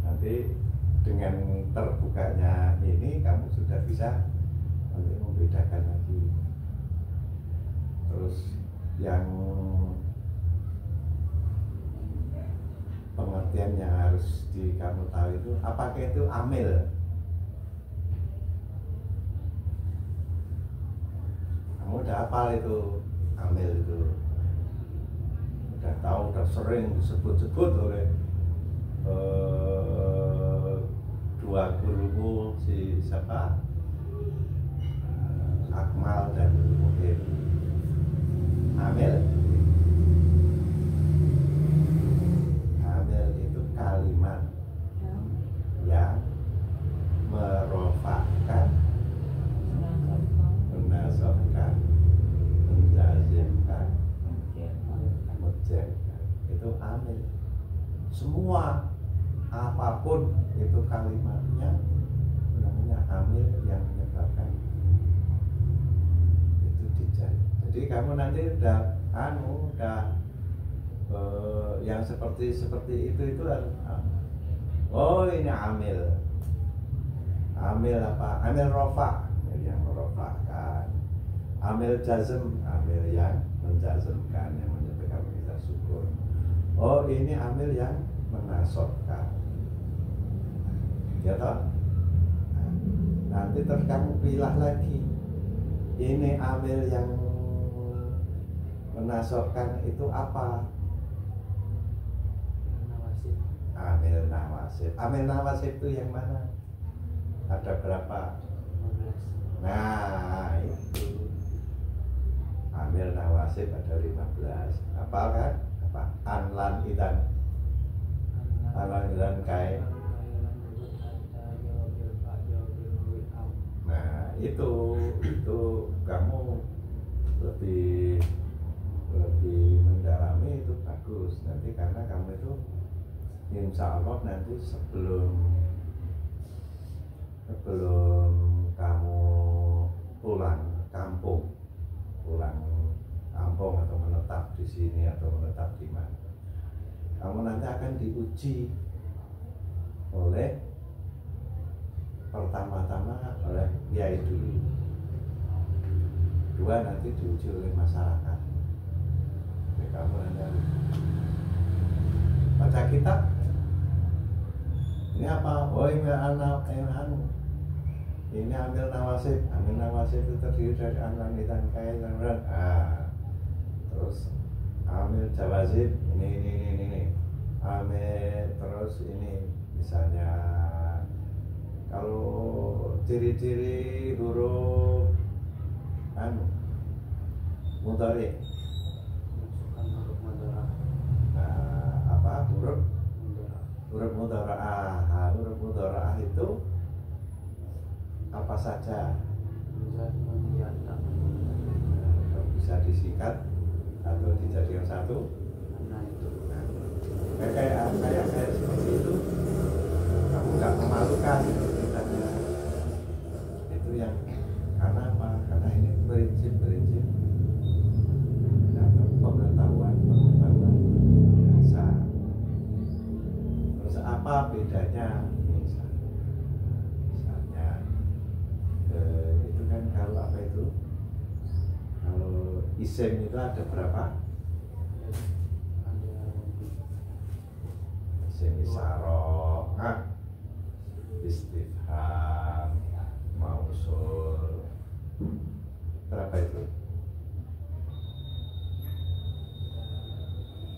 nanti dengan terbukanya ini kamu sudah bisa nanti membedakan lagi. Terus yang pengertian yang harus kamu tahu itu apakah itu amil. Kamu udah hafal itu amil itu, udah tahu, udah sering disebut-sebut oleh dua gurumu, si siapa, Akmal dan Muhir. Amil itu kalimat yang merofakkan, menasabkan, menjazimkan, menjadikan, itu amil. Semua apapun itu kalimatnya namanya amil yang menyebabkan itu dijadi. Jadi kamu nanti udah yang seperti itu oh ini amil apa? Amil rofa, yang merofakkan. Amil jazm, amil yang menjazmkan, yang menyebabkan kita syukur. Oh ini amil yang menasobkan, ya toh? Nanti terus kamu pilih lagi, ini amil yang menasobkan itu apa? Amil nawasib. Amil nawasib itu yang mana? Ada berapa? Nah itu amil nawasib ada 15. Apa kan? Apa? Anlan idan kai. Nah itu kamu lebih mendalami, itu bagus nanti, karena kamu itu insya Allah nanti sebelum kamu pulang kampung atau menetap di sini atau menetap di mana, kamu nanti akan diuji oleh pertama-tama oleh kiai dulu, kedua nanti diuji oleh masyarakat. Jadi kamu nanti harus baca kitab. Ini apa? Oh ini ini amil nawasib. Amil nawasib itu terdiri dari anlan idan kai dan ran. Terus amil jawazib ini. Amil terus ini misalnya kalau ciri-ciri huruf mudhari. Apa huruf mudhara'ah. Huruf mudhara'ah itu apa saja? Bisa disingkat atau dijadikan satu. Kayak seperti itu, kamu nggak memalukan. bedanya? Misalnya itu kan kalau apa itu? Kalau isim itu ada berapa? Isim isyarah, istifham, mausul. Berapa itu?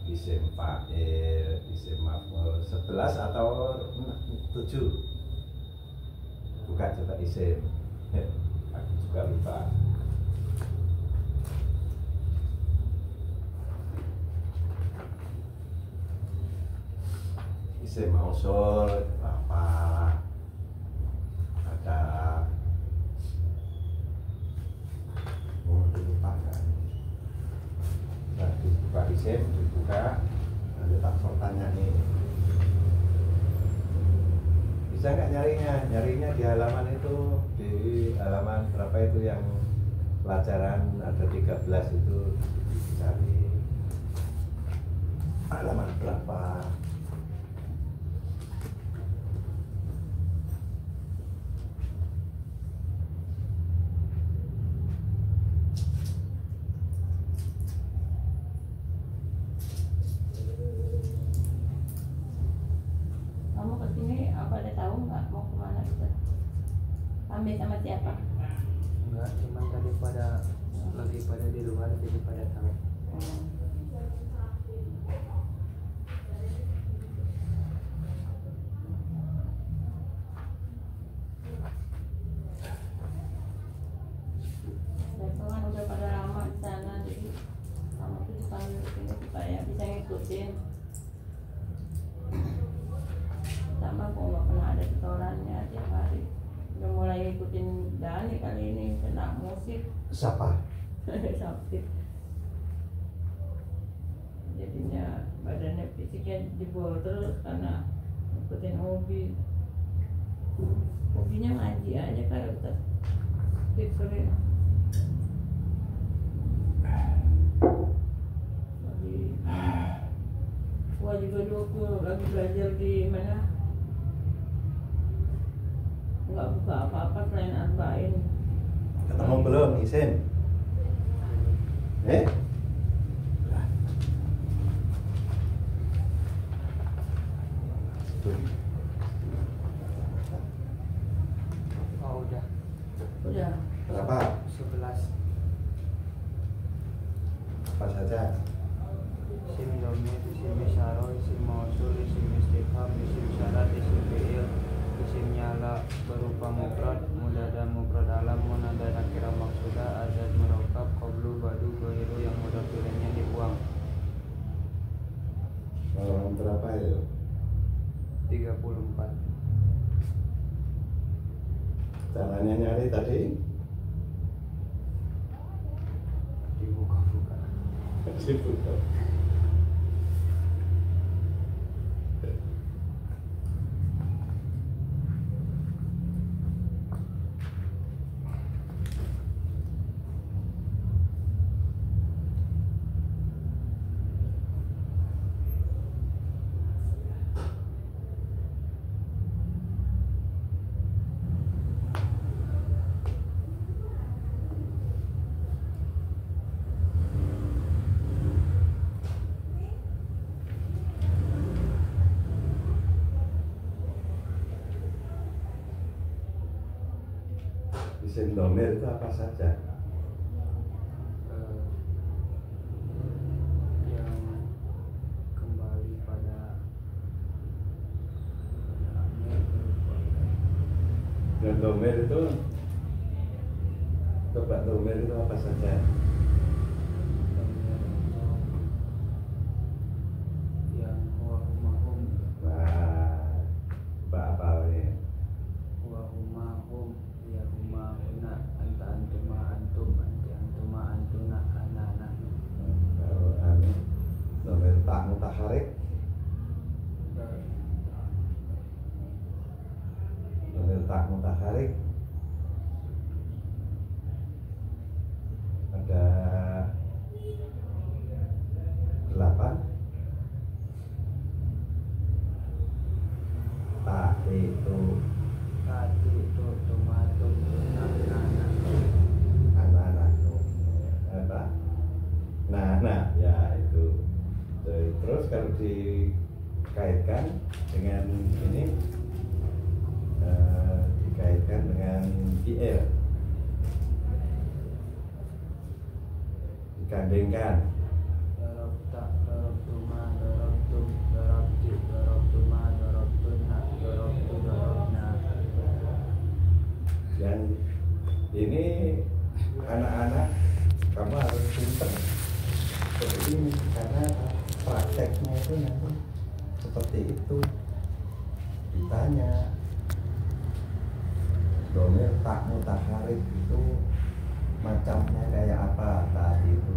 Isim fa'il, isim maf'ul 11 atau 7? Bukan coba isim. Aku juga lupa. Isim mausul apa? Ada lupa kan? Nah, dibuka isim, dibuka, nanti tak tanya nih. Bisa nggak nyarinya? Nyarinya di halaman itu, di halaman berapa itu yang pelajaran ada 13 itu dicari halaman berapa? Kamu kesini apa ada tahu nggak mau kemana gitu? Pamit sama siapa? Enggak, cuma tadi lagi pada di luar jadi pada tahu. Mereka kan udah pada lama di sana, jadi kamu tuh dipanggil sini supaya bisa ngikutin. Sama kok nggak pernah ada setorannya tiap hari. Udah mulai ngikutin Dani kali ini kena musik. Siapa? Sakit. Jadinya badannya fisiknya dibawa terus karena ngikutin hobi. Hobinya ngaji aja kalau kita pikirin. Gua juga dulu lagi belajar di mana, nggak buka apa-apa selain arba'in. Ketemu belum isim? Oh udah. Udah. Berapa? 11. Apa saja? Isim domir, isim isyarah, isim mausul, isim istifham, isim syarat, isim fi'il, isim nyala berupa mufrad, mudada mufrad alam, munada nakira maksuda, azad murakkab, qablu badu ghairu yang mudah pilihnya dibuang. Berapa itu? 34. Caranya nyari tadi? Dibuka-buka. Dibuka. Isim domir itu apa saja? Yang kembali pada Dan domir itu, coba domir itu apa saja? yang huwa humahum, Nah, coba apalnya? huwa humahum, ya humahuna, anta antuma antum, anti antuma antuna, ana nahnu. Kalau anu, domir tak mutaharik, domir tak mutaharik ada 8. mana ya itu. Terus kalau dikaitkan dengan ini, dikaitkan dengan fi'il, digandengkan. Darabta, darabtuma, darabtum, darabti, darabtuma, darabtunna, darabtu, darabna. Dan ini anak-anak kamu harus pintar seperti ini, karena prakteknya itu nanti seperti itu. Ditanya domir tak mutaharrik itu macamnya kayak apa, tadi itu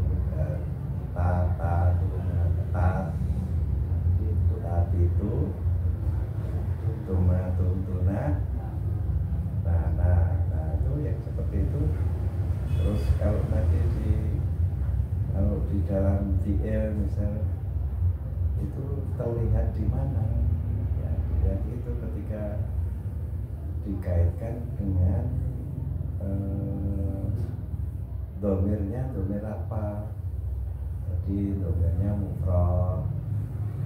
tadi itu tuma tuntuna, nah itu yang seperti itu. Terus kalau nanti kalau di dalam fi'il misalnya itu terlihat di mana ya, dilihat itu ketika dikaitkan dengan domirnya, domir apa. Jadi domirnya mufrad,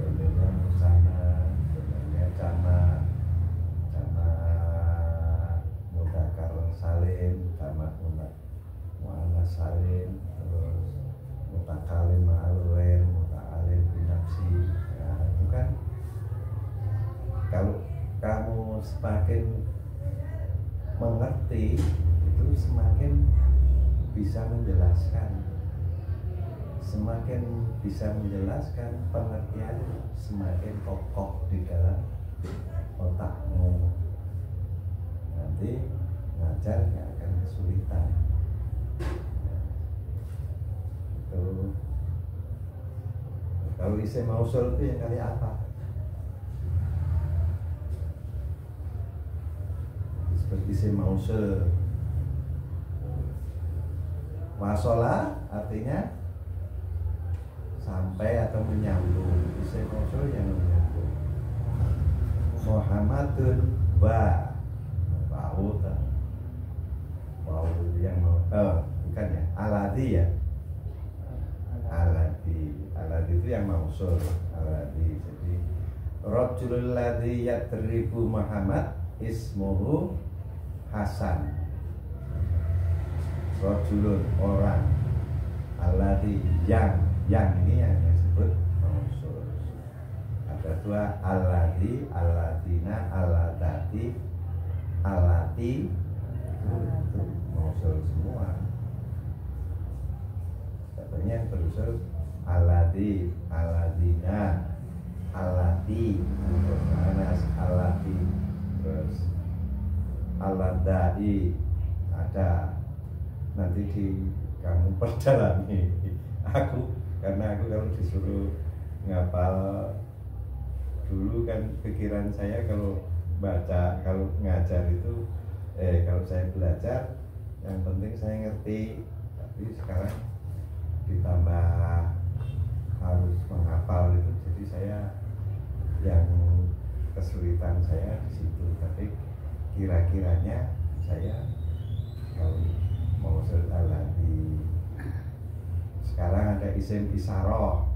domirnya musanna, domirnya jamak mudzakkar salim, jamak muannas salim, terus mutakalim ma'al ghair, muta'alim binafsi. Nah, itu kan kalau kamu semakin mengerti itu semakin bisa menjelaskan, semakin bisa menjelaskan, pengertian semakin kokoh di dalam otakmu. Nanti ngajar nggak akan kesulitan. Itu kalau isim mausul itu yang kali apa? Seperti isim mausul. Wasola artinya sampai atau menyambung. Isim mausul yang menyambung. Muhammadun ba bau yang mau bukan ya, aladi ya, aladi itu yang mausul, aladi. Jadi rajulul ladzi yatribu Muhammad ismuhu Hasan. Rajulun orang, alladzi yang ini yang disebut mausul. Ada dua, alladzi, alladina, alladati, allati, itu mausul semua. Contohnya yang berusul alladzi, alladina, allati, anas, allati, terus alladai ada. Nanti kamu perdalami. Karena aku kalau disuruh ngapal, dulu kan pikiran saya kalau baca, kalau ngajar itu kalau saya belajar yang penting saya ngerti. Tapi sekarang ditambah harus menghafal itu, jadi saya yang kesulitan saya di situ. Tapi kira-kiranya saya kalau mausul alladzi. Sekarang ada isim isaroh.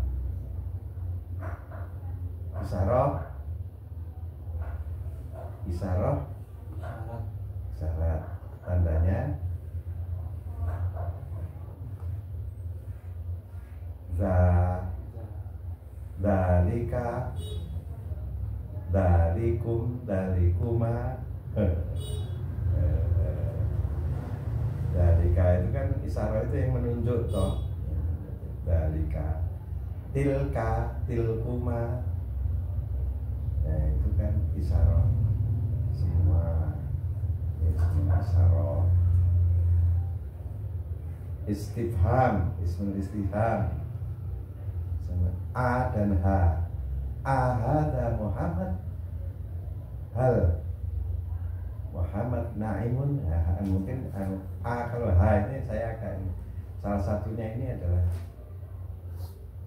Isaroh syarat, tandanya dalika, dalikum, dalikuma. Dalika itu kan isaroh itu yang menunjuk toh. Dalika, tilka, tilkuma. Nah itu kan isaroh semua. Isaroh. Istifham, ismul istifham, a dan h. Ahada Muhammad, hal Muhammad naimun. Nah, mungkin a, kalau h ini saya akan salah satunya ini adalah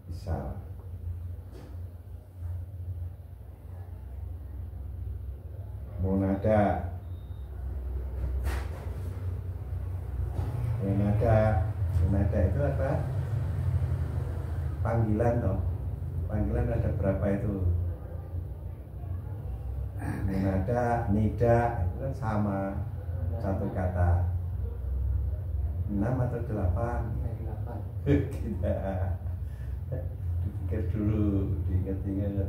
isal. Munada itu apa? panggilan toh. Panggilan ada berapa itu? Nada, nida itu kan sama satu kata. 6 atau 8? 8. Tidak. Dipikir dulu, diingat-ingat.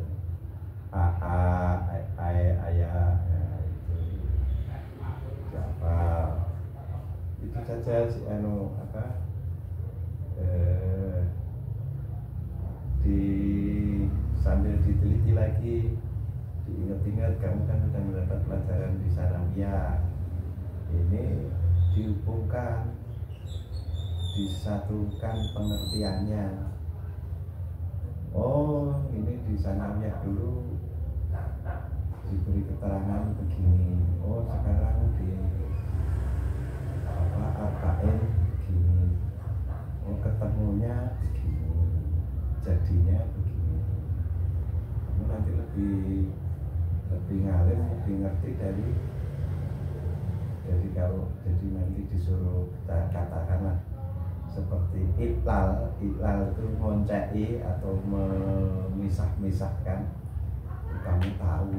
Ayah, itu siapa? Itu saja si sambil diteliti lagi, diingat-ingat. Kamu kan sudah mendapat pelajaran di Sanawiyah. Ini dihubungkan, disatukan pengertiannya. Oh, ini di Sanawiyah dulu diberi keterangan begini. Oh, sekarang di Arba'in begini. Oh, ketemunya begini, jadinya begini. Kamu nanti lebih ngalim, lebih ngerti dari kalau jadi nanti disuruh kita katakanlah seperti iklal itu ngoncei atau memisah-misahkan, kamu tahu.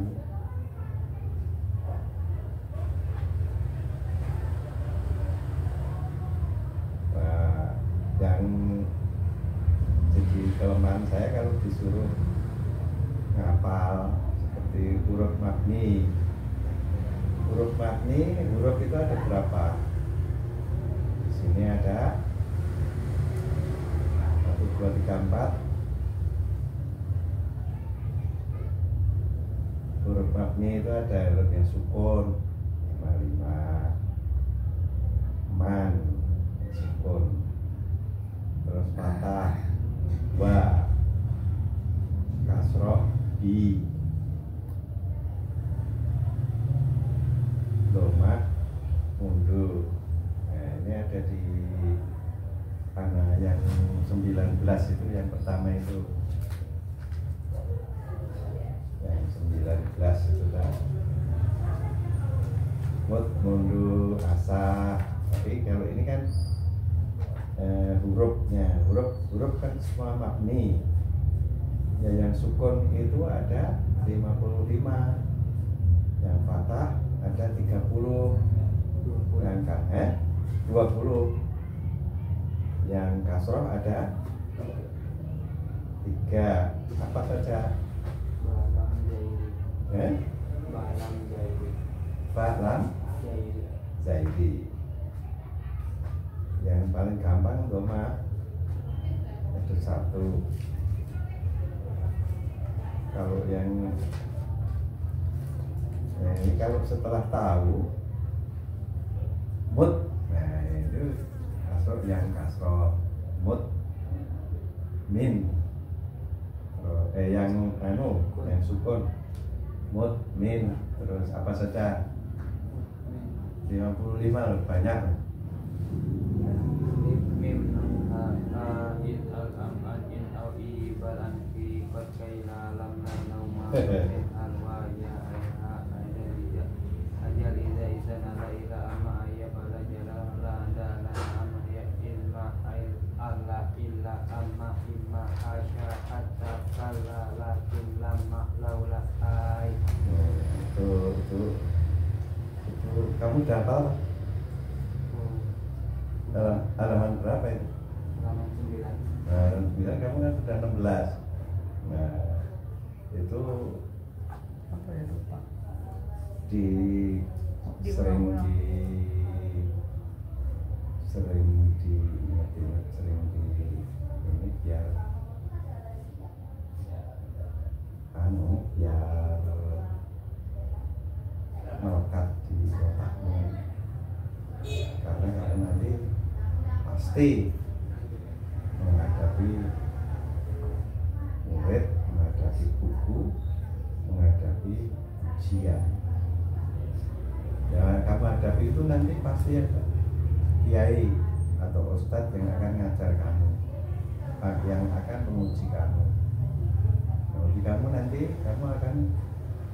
Nah, yang jadi kelemahan saya kalau disuruh ngapal seperti huruf mabni. Huruf mabni, huruf itu ada berapa? Di sini ada 1, 2, 3, 4. Huruf mabni itu ada huruf yang sukun 5, man sukun, terus fathah wa, kasroh bi, doma mundur. Nah, ini ada di panah yang 19 itu, yang pertama itu. Yang 19 itu kan mut, mundur, asa. Tapi kalau ini kan hurufnya, huruf kan semua mabni. Ya, yang sukun itu ada 55, yang fathah ada 30, yang 20, yang kasroh ada 3. Apa saja? Balam Zaidi. Yang paling gampang doma itu 1. Kalau yang ini kalau setelah tahu mut, nah itu kasroh, yang kasroh mut min. Yang yang sukun mut min. Terus apa saja? 55 loh, banyak. Mim in al am in au i balan fi kaila lam nauma al wa ya ajaliza ajaliza izana la ila ama ya bala jala la da la ama ya illa alla illa amma imma asya hatta kala lakin lama laula ai. Itu kamu udah hafal? Halaman berapa itu? Halaman 9. Halaman 9 kamu kan sudah 16. Nah, itu Apa ya, lupa. sering di ini biar melekat di otakmu. Karena kalau nanti pasti menghadapi murid, menghadapi buku, menghadapi ujian. Yang kamu hadapi itu nanti pasti ada kiai atau ustadz yang akan ngajar kamu, yang akan menguji kamu. Menguji kamu nanti, kamu akan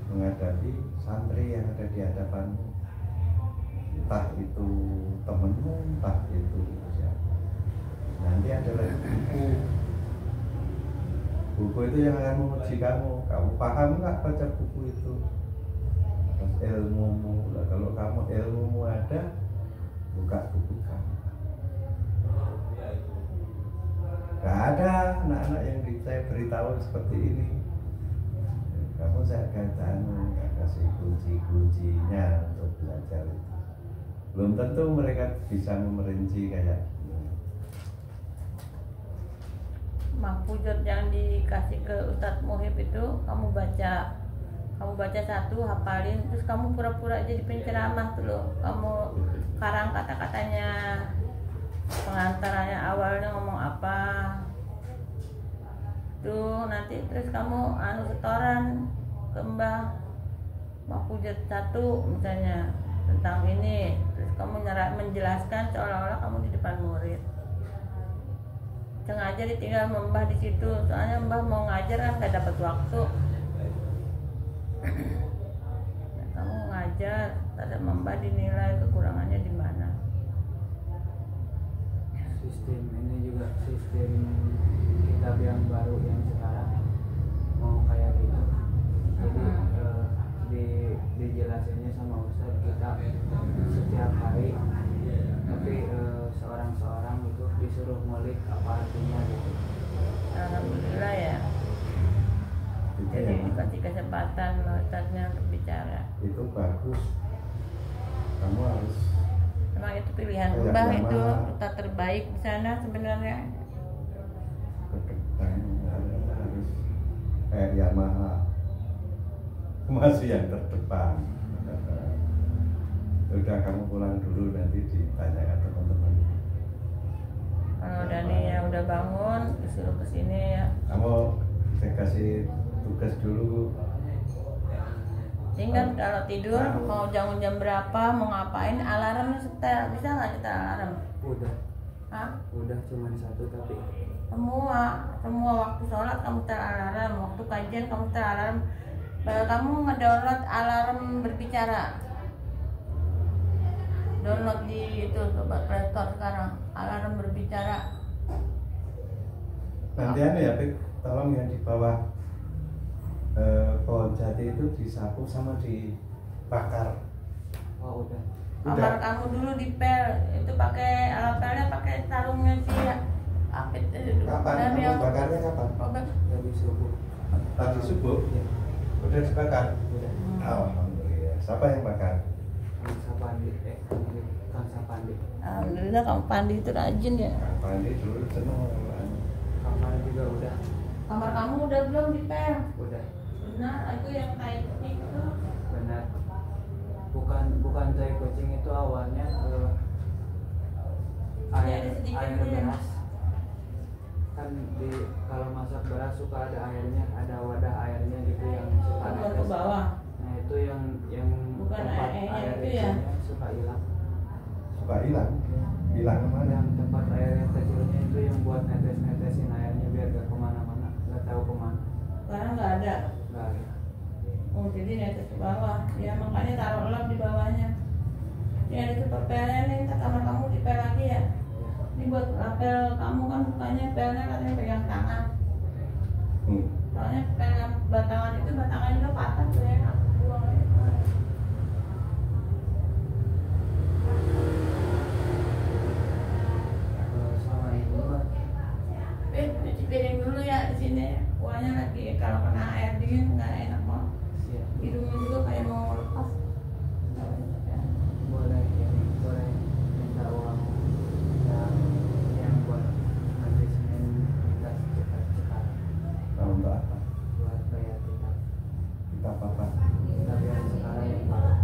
menghadapi santri yang ada di hadapanmu, entah itu temenmu, entah itu siapa. Nanti ada lagi buku Buku itu yang akan menguji kamu. Kamu paham nggak baca buku itu? Terus ilmumu. Nah, kalau kamu ilmumu ada, buka buku kamu. Gak ada anak-anak yang saya beritahu seperti ini. Kamu saya kasih kunci-kuncinya untuk belajar itu. Belum tentu mereka bisa memerinci kayak Mahfuzat yang dikasih ke Ustadz Muhib itu kamu baca satu, hafalin, terus kamu pura-pura jadi penceramah tuh loh. Kamu karang kata-katanya, pengantarannya awalnya ngomong apa tuh, nanti terus kamu setoran ke Mbah Mahfuzat satu misalnya tentang ini, terus kamu menjelaskan seolah-olah kamu di depan murid. Sengaja ditinggal Mbah di situ, soalnya Mbah mau ngajar kan gak dapat waktu. Nah, kamu ngajar, ada Mbah dinilai kekurangannya di mana. Sistem ini juga sistem kitab yang baru yang sekarang mau kayak gitu. Jadi dijelasinnya sama Ustadz kita setiap hari, tapi seorang itu disuruh ngulik apa artinya gitu. Alhamdulillah ya. Jadi dikasih kesempatan Ustadznya untuk bicara. itu bagus. Kamu harus Memang itu pilihan Kayak Mbah, Yamaha. itu Ustadz terbaik di sana sebenarnya. ke depan, harus kayak Yamaha, masih yang terdepan. Udah kamu pulang dulu, nanti ditanyakan teman-teman. Kalau Dani ya udah bangun, disuruh ke sini ya. Kamu saya kasih tugas dulu. Tinggal kalau tidur mau jam berapa, mau ngapain, alarmnya setel, bisa nggak setel alarm? Udah Hah? cuma satu tapi Semua waktu sholat kamu setel alarm, waktu kajian kamu setel alarm. Kamu ngedownload alarm berbicara. Download di itu coba Play Store sekarang, alarm berbicara. Nanti ya, Pik, tolong yang di bawah pohon jati itu disapu sama dibakar. oh udah Kamar kamu dulu dipel, itu pakai alat pelnya, pakai sarungnya sih ya. Apit itu. Kapan? Kamu bakarnya kapan? Robek. dari subuh. Tadi subuh? Ya, Udah dibakar? udah. Alhamdulillah. Siapa yang bakar? Kang Sapandi. Alhamdulillah kamu Pandi itu rajin ya. Pandi dulu seneng orang. Kamar juga udah. Kamar kamu udah belum dipel? Udah. Benar, aku yang kayak itu. Benar. Bukan tai kucing itu awalnya ada sedikit air dulu ya. beras. Kan kalau masak beras suka ada airnya, ada wadah airnya gitu yang suka Kamu ke netes. bawah. Nah itu yang Bukan tempat airnya air itu ya? kecilnya suka hilang. Suka hilang? Hilang kemana? Yang tempat air yang kecilnya itu yang buat netesin airnya biar gak kemana-mana, gak tahu kemana. Sekarang nggak ada. Gak ada. Oh jadi netes ke bawah. Ya makanya taruh lap di bawahnya. Ini ada super pelnya nih, ntar kamar kamu dipel lagi ya. Ini buat apel kamu kan bukannya pelnya katanya pegang tangan. Soalnya pel yang batangan itu batangan juga patah tuh ya. Buang aja. Sama ini Mbak. Cuci piring dulu ya di sini. Kuahnya lagi kalau kena air dingin nggak enak mau. Siap. Hidungnya juga kayak mau lepas. Boleh minta uang yang buat nanti Senin kita cepat Kalau untuk apa? buat bayar kita Apa? yang sekarang yang baru.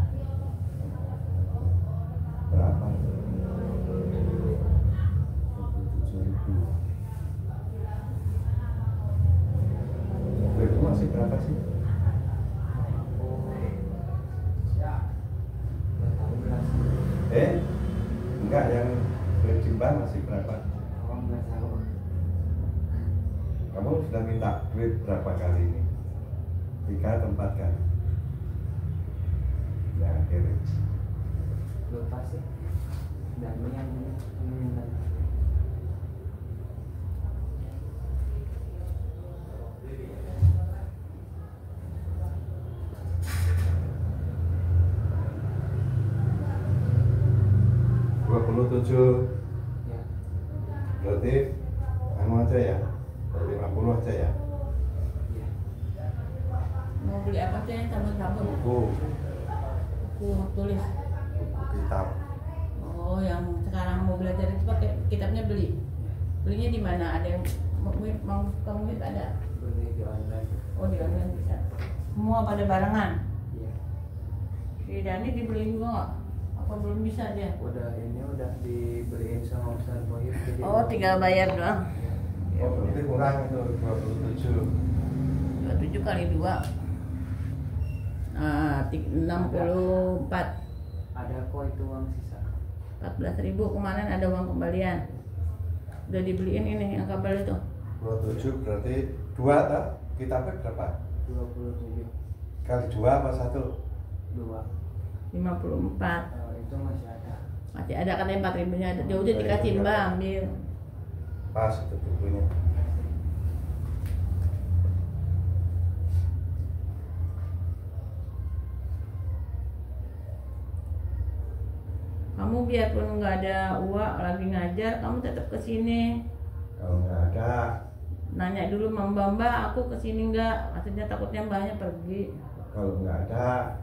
Berapa? 27.000. Itu masih berapa sih? Enggak, yang kulit jimbang masih berapa? Nggak tahu. Kamu sudah minta duit berapa kali ini? 3 atau 4 kali? Ya, akhirnya. Lupa sih. Dan ini yang minta. Ya. Berarti anu aja ya, 50 aja ya. Iya. Mau beli apa sih yang sabun-sabun? Buku Tulis. kitab. Oh, yang sekarang mau belajar itu pakai kitabnya beli. Belinya di mana? Ada yang mau kamu ada? Beli di online. Oh, di online bisa. Semua pada barengan. Iya. Si Dani dibeliin juga nggak? Apa belum bisa dia? Udah dibeliin sama Ustaz Boyib. Jadi Oh, tinggal bayar doang. Oh, berarti kurang itu 27. 27 kali 2. Nah, 64. ada kok itu uang sisa. 14.000 kemarin ada uang kembalian. Udah dibeliin ini yang kabel itu. 27 berarti 2 tak? Kitabnya berapa? 27 Kali 2 apa 1? 2. 54. Itu masih ada. Masih ada katanya 4.000-nya ada. Ya udah dikasih Mbak ambil. Pas itu bukunya. Kamu biarpun nggak ada uang lagi ngajar, kamu tetap kesini. Kalau nggak ada, Nanya dulu sama Mbak, aku kesini nggak? Maksudnya takutnya Mbaknya pergi. kalau nggak ada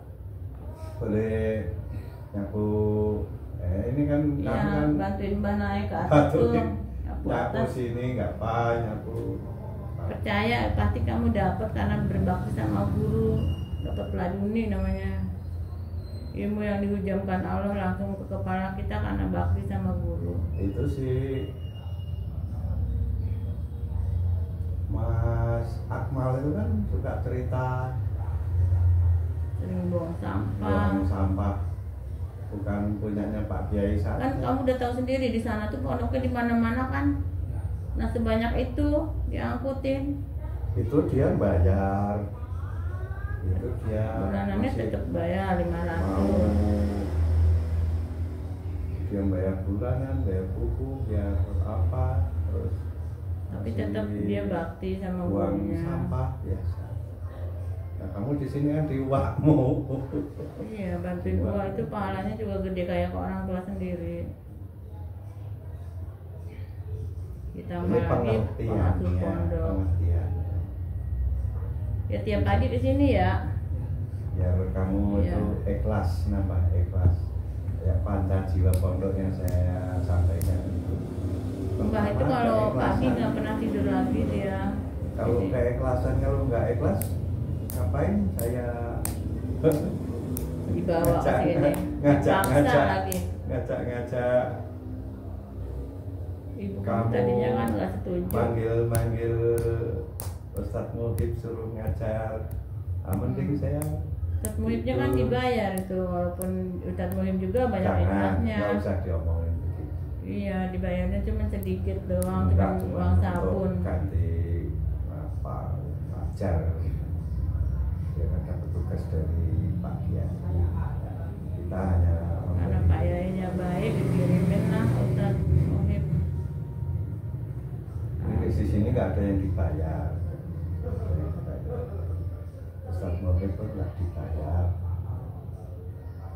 boleh nyapu. Ini kan kamu Iya, kan bantuin Mbak naik ke atas bantuin tuh. Nyapu nyapu atas. sini nggak apa nyapu. Percaya pasti kamu dapat karena berbakti sama guru, dapat peladuni namanya. Ilmu yang dihujamkan Allah langsung ke kepala kita karena bakti sama guru. Itu sih Mas Akmal itu kan suka cerita Sering buang sampah. buang sampah bukan punyanya Pak Kiai Kan saja. kamu udah tahu sendiri di sana tuh pondoknya di mana-mana kan. Nah sebanyak itu diangkutin. Itu dia bayar, itu dia Bulanannya masih tetap bayar mau 500. dia bayar bulanan, bayar buku, biar apa, terus Tapi masih tetap dia bakti sama buang gurunya. sampah biasa. Nah kamu di sini kan diwakmu. Iya, bantuin gua itu pahalanya juga gede kayak ke orang tua sendiri. Ditambah Ini lagi pengertian pengasuh ya, pondok. pengertian. Ya tiap pagi di sini ya. Biar kamu Iya. itu ikhlas, nambah ikhlas. Ya panca jiwa pondok yang saya sampaikan itu. Mbah itu Pertama, kalau keikhlasan. pagi nggak pernah tidur lagi dia. Kalau Jadi, keikhlasan, kalau nggak ikhlas, ngapain saya dibawa ke sini. Paksa lagi. ngajak Ibu kamu kamu tadinya kan nggak setuju. manggil Ustadz Muhib suruh ngajar. Mending saya Ustadz Muhibnya kan dibayar itu, walaupun Ustadz Muhib juga banyak jangan, ikhlasnya. nggak usah diomongin begitu. Iya, dibayarnya cuma sedikit doang, Enggak, cuma cuma uang untuk sabun. ganti apa ngajar. Dia kan dapat tugas dari Pak Kiai. Kita hanya Karena Pak Yainya baik, dikirimin lah Ustadz Muhib. di sini nggak ada yang dibayar. Ustadz Muhib pun nggak dibayar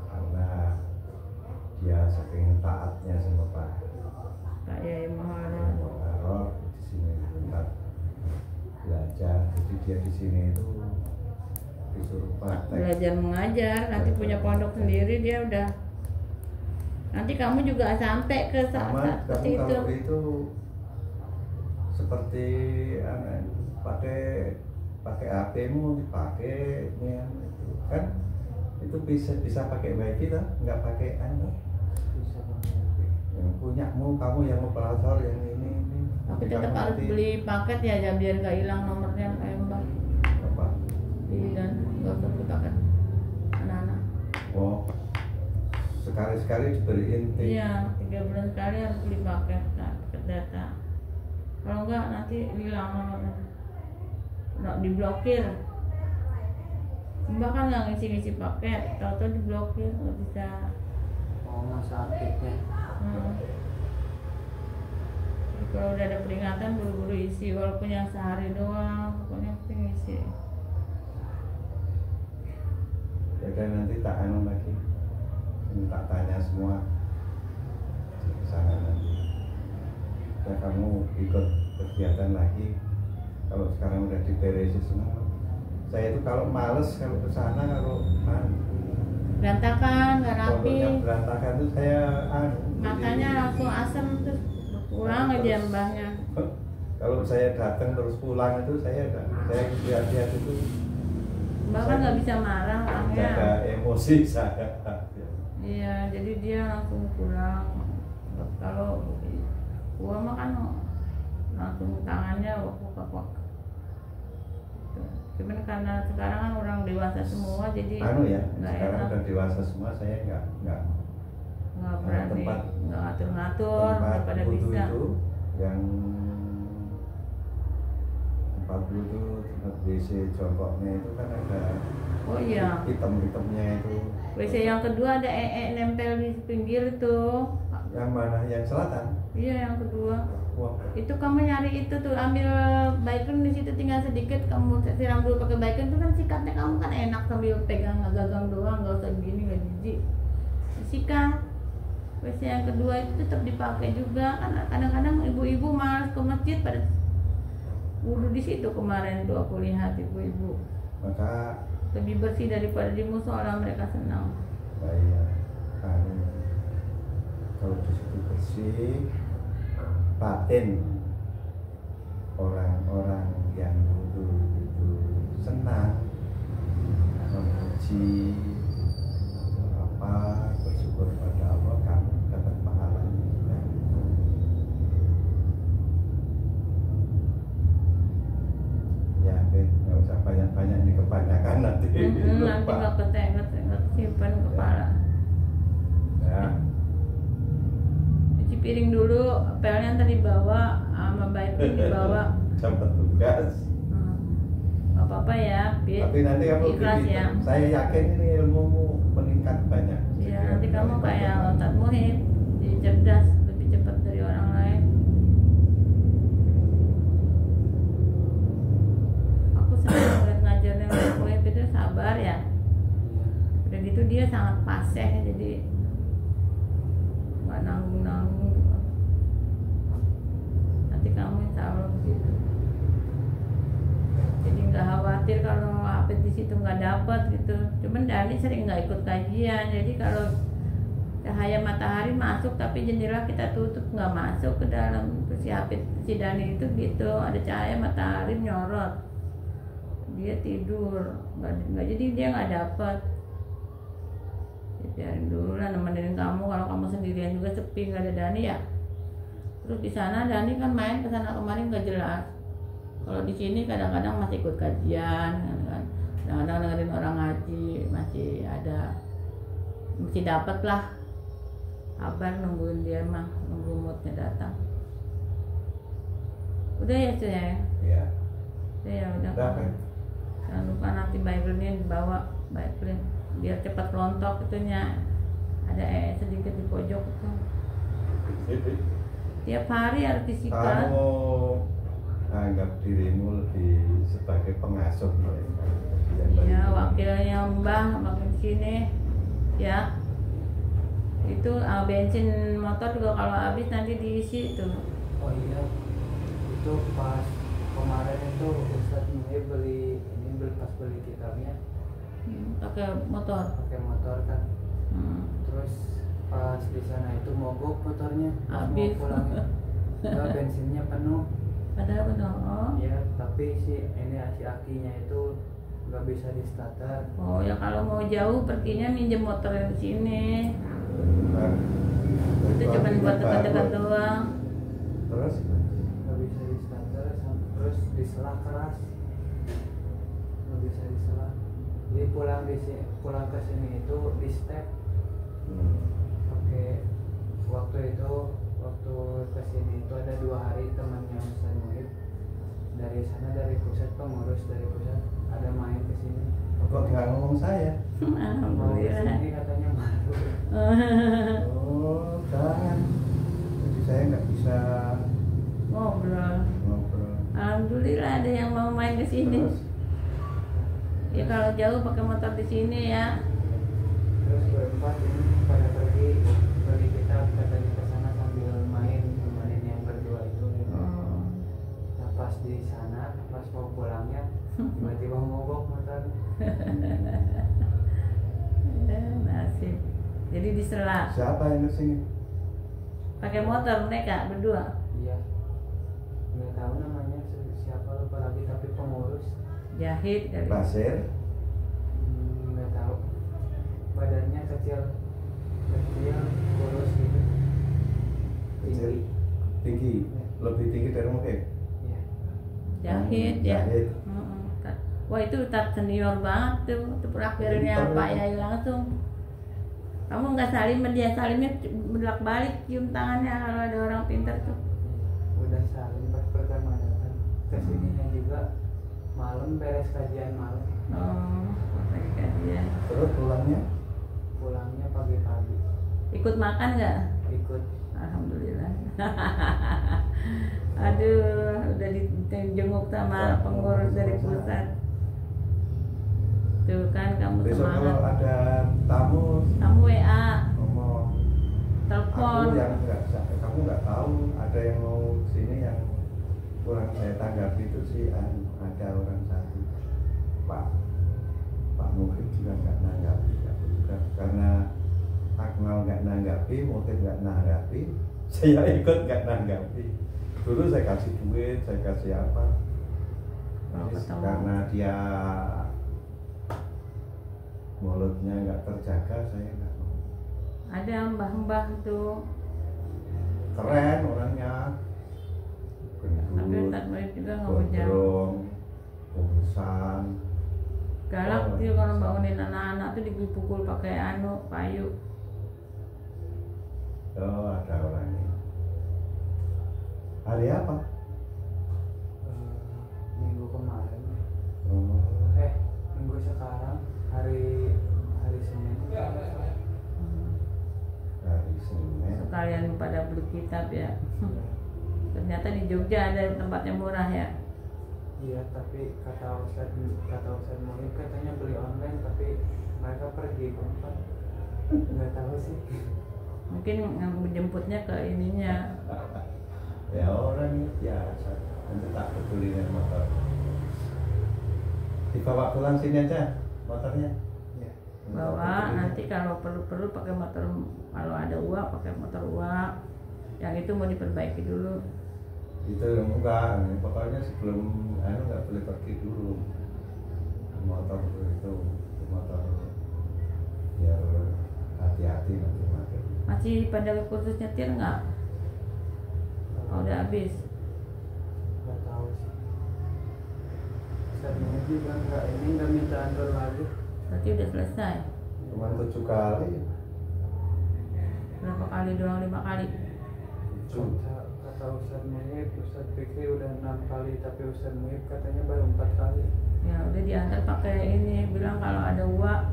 karena dia saking taatnya sama Pak Yai Maharot. Pak di sini tempat belajar. Jadi dia di sini itu disuruh praktek. Belajar mengajar, nanti punya pondok sendiri dia udah. Nanti kamu juga sampai ke Sama saat seperti kamu itu. kalau itu seperti pakai HP-mu dipakai ya, itu kan itu bisa pakai wifi lah, nggak pakai Bisa banget. yang punyamu kamu yang operator yang ini. Tapi Nanti tetap kamu harus nanti beli paket ya, biar nggak hilang nomornya kayak Mbak. apa? Dan nggak usah beli paket anak-anak. Oh, sekali-sekali diberiin tip. Iya, 3 bulan sekali harus beli paket data. Kalau enggak nanti hilang nomornya. Nggak diblokir. Mbak kan nggak ngisi-ngisi paket, tahu-tahu diblokir, nggak bisa. Mau masa aktifnya. Jadi kalau udah ada peringatan buru-buru isi, walaupun yang sehari doang, pokoknya mesti ngisi. Ya kan nanti tak anu lagi, ini tak tanya semua. ke sana nanti. Ya kamu ikut kegiatan lagi. Kalau sekarang udah diberesin semua. Saya itu kalau males kalau ke sana kalau berantakan, nggak rapi. pondoknya berantakan itu saya Makanya jadi- langsung asem terus pulang aja mbahnya. Kalau saya datang terus pulang itu saya lihat-lihat itu Mbak kan nggak bisa marah orangnya. jaga emosi saya. Iya, jadi dia langsung pulang. Kalau gua mah kan langsung tangannya wak. Cuman karena sekarang kan orang dewasa semua, jadi Ya, nggak sekarang enak, udah dewasa semua, saya nggak nggak berani, tempat nggak ngatur-ngatur, nggak pada wudhu bisa. itu yang tempat wudhu, tempat WC jongkoknya itu kan ada Oh iya, hitam-hitamnya itu. WC yang kedua ada nempel di pinggir tuh. Yang mana? Yang selatan? Iya, yang kedua. Wah, Itu kamu nyari itu tuh, ambil bacon di situ tinggal sedikit, kamu siram dulu pakai bacon tuh kan sikatnya kamu kan enak sambil pegang gagang doang, nggak usah gini, nggak jijik. Sikat. WC yang kedua itu tetap dipakai juga kan, kadang-kadang ibu-ibu malas ke masjid pada wudhu di situ kemarin tuh aku lihat ibu-ibu maka lebih bersih daripada di musola, mereka senang. saya kalau di situ bersih, batin orang-orang yang wudhu itu senang, memuji apa, bersyukur pada Allah, kamu dapat pahala juga. Ya, nggak usah banyak-banyak, ini kebanyakan nanti. Nanti nggak kesimpan kepala. Ya, Cuci piring dulu, pelnya tadi bawa, sama bacon dibawa. dapat tugas. Nggak apa-apa ya, Pit. Tapi nanti kamu Ikhlas begitu, ya. saya yakin ini ilmumu meningkat banyak. Ya, nanti kamu kayak Ustaz Muhib, jadi cerdas, lebih cepat dari orang lain. Aku senang lihat ngajarnya Ustaz Muhib itu sabar ya. Udah gitu dia sangat paseh, jadi nggak nanggung-nanggung. Nanti kamu insya Allah begitu. Jadi nggak khawatir kalau Hafid di situ nggak dapat gitu. Cuman Dani sering nggak ikut kajian, jadi kalau cahaya matahari masuk tapi jendela kita tutup nggak masuk ke dalam. Terus si Hafid, si Dani itu gitu, ada cahaya matahari nyorot, dia tidur, nggak jadi dia nggak dapat. Biarin dulu lah, nemenin kamu. Kalau kamu sendirian juga sepi, nggak ada Dani ya. Terus di sana Dani kan main ke sana kemarin nggak jelas. Kalau di sini kadang-kadang masih ikut kajian, kan. Kadang-kadang dengerin orang ngaji, masih ada, masih dapat lah. Kabar nungguin dia mah, nunggu moodnya datang. Udah ya cuy ya. Iya. Udah ya udah. Udah, kan? Jangan lupa nanti Bible-nya dibawa, Bible biar cepat rontok itunya. Ada sedikit di pojok itu. Tiap hari harus disikat. Kamu anggap dirimu lebih sebagai pengasuh mereka. Iya, wakilnya Mbah makin sini ya. Itu bensin motor juga kalau habis nanti diisi tuh. Oh iya, itu pas kemarin itu Ustadz Muhib beli pas beli kitabnya Pakai motor. pakai motor kan. Hmm. Terus pas di sana itu mogok motornya, pas mau Habis. pulang enggak, bensinnya penuh. Padahal benar. Oh. Ya, tapi si akinya itu nggak bisa di starter. Oh ya, kalau mau jauh perginya minjem motor yang di sini. Nah, Itu cuma buat dekat-dekat doang. Terus Nggak bisa di starter, terus diselah keras, nggak bisa diselah. Jadi pulang ke sini itu di step pakai waktu ke sini itu ada 2 hari temannya Ustaz Muhib dari sana, dari pusat, pengurus dari pusat ada main ke sini. kok nggak ngomong saya? Mau ke Alhamdulillah. sini katanya malu. Oh, jangan. Jadi saya nggak bisa Ngobrol. ngobrol. Alhamdulillah ada yang mau main ke sini. Terus Ya kalau jauh pakai motor di sini ya. Terus berempat ini pada pergi kitab katanya ke sana pas di sana pas mau pulangnya tiba-tiba mogok motor. Nasib. Jadi disela. Siapa yang kesini? Pakai motor mereka berdua. Iya, nggak tahu namanya siapa lupa lagi tapi pengurus. Jahit kali. Basir. Nggak tahu, badannya kecil kurus gitu. Kecil. Tinggi. Lebih tinggi dari Mungkin. Iya. Jahit ya. Jahit. Wah itu tat senior banget tuh, itu praktirnya Pak Yai langsung. Kamu nggak salim, dia salimnya belak balik cium tangannya kalau ada orang pintar tuh. Udah saling pas pertama datang. Kesininya juga malam beres kajian malam. Oh, lagi kajian. Terus Pulangnya pagi-pagi. Ikut makan nggak? Ikut. Alhamdulillah. Aduh, udah dijenguk sama pengurus dari pusat. Tuh kan kamu besok kalau semangat. ada tamu WA, ngomong. telepon. Aku yang kamu nggak tahu ada yang mau sini yang kurang saya tanggapi itu sih ada orang satu Pak Mungkin juga nggak nanggapi aku juga karena Akmal nggak nanggapi, Mungkin nggak nanggapi, saya ikut nggak nanggapi. Dulu saya kasih duit, saya kasih apa, karena dia mulutnya nggak terjaga, saya nggak mau. Ada mbah-mbah tuh. Keren orangnya, Tapi gendut, Ustadz Muhib juga nggak mau jauh. gondrong, kumisan. Galak Oh, tuh kalau bangunin anak-anak tuh dipukul pakai payu. Oh, ada orangnya. Hari apa? Minggu kemarin. Oh, Minggu sekarang hari Senin. hari Senin. Sekalian pada beli kitab ya. Ternyata di Jogja ada tempatnya murah ya. Iya, tapi kata Ustaz Muhib katanya beli online tapi mereka pergi tempat. Nggak tahu sih. Mungkin jemputnya ke ininya. Ya orang biasa, nanti tak peduli dengan motor. Dibawa pulang sini aja motornya. Iya. Bawa nanti kalau perlu pakai motor, kalau ada uang pakai motor uang. Yang itu mau diperbaiki dulu. Itu enggak, pokoknya sebelum nggak boleh pergi dulu. Motor itu motor biar hati-hati nanti pakai. Masih pada kursus nyetir nggak? Oh, udah habis. Nggak tahu sih. Ustaz Muhib juga nggak minta antar lagi. Berarti udah selesai. Cuma 7 kali. Berapa kali doang? 5 kali. Kata Ustaz Muhib, Ustaz Fikri udah 6 kali, tapi Ustaz Muhib katanya baru 4 kali. Ya udah diantar pakai ini, bilang kalau ada uang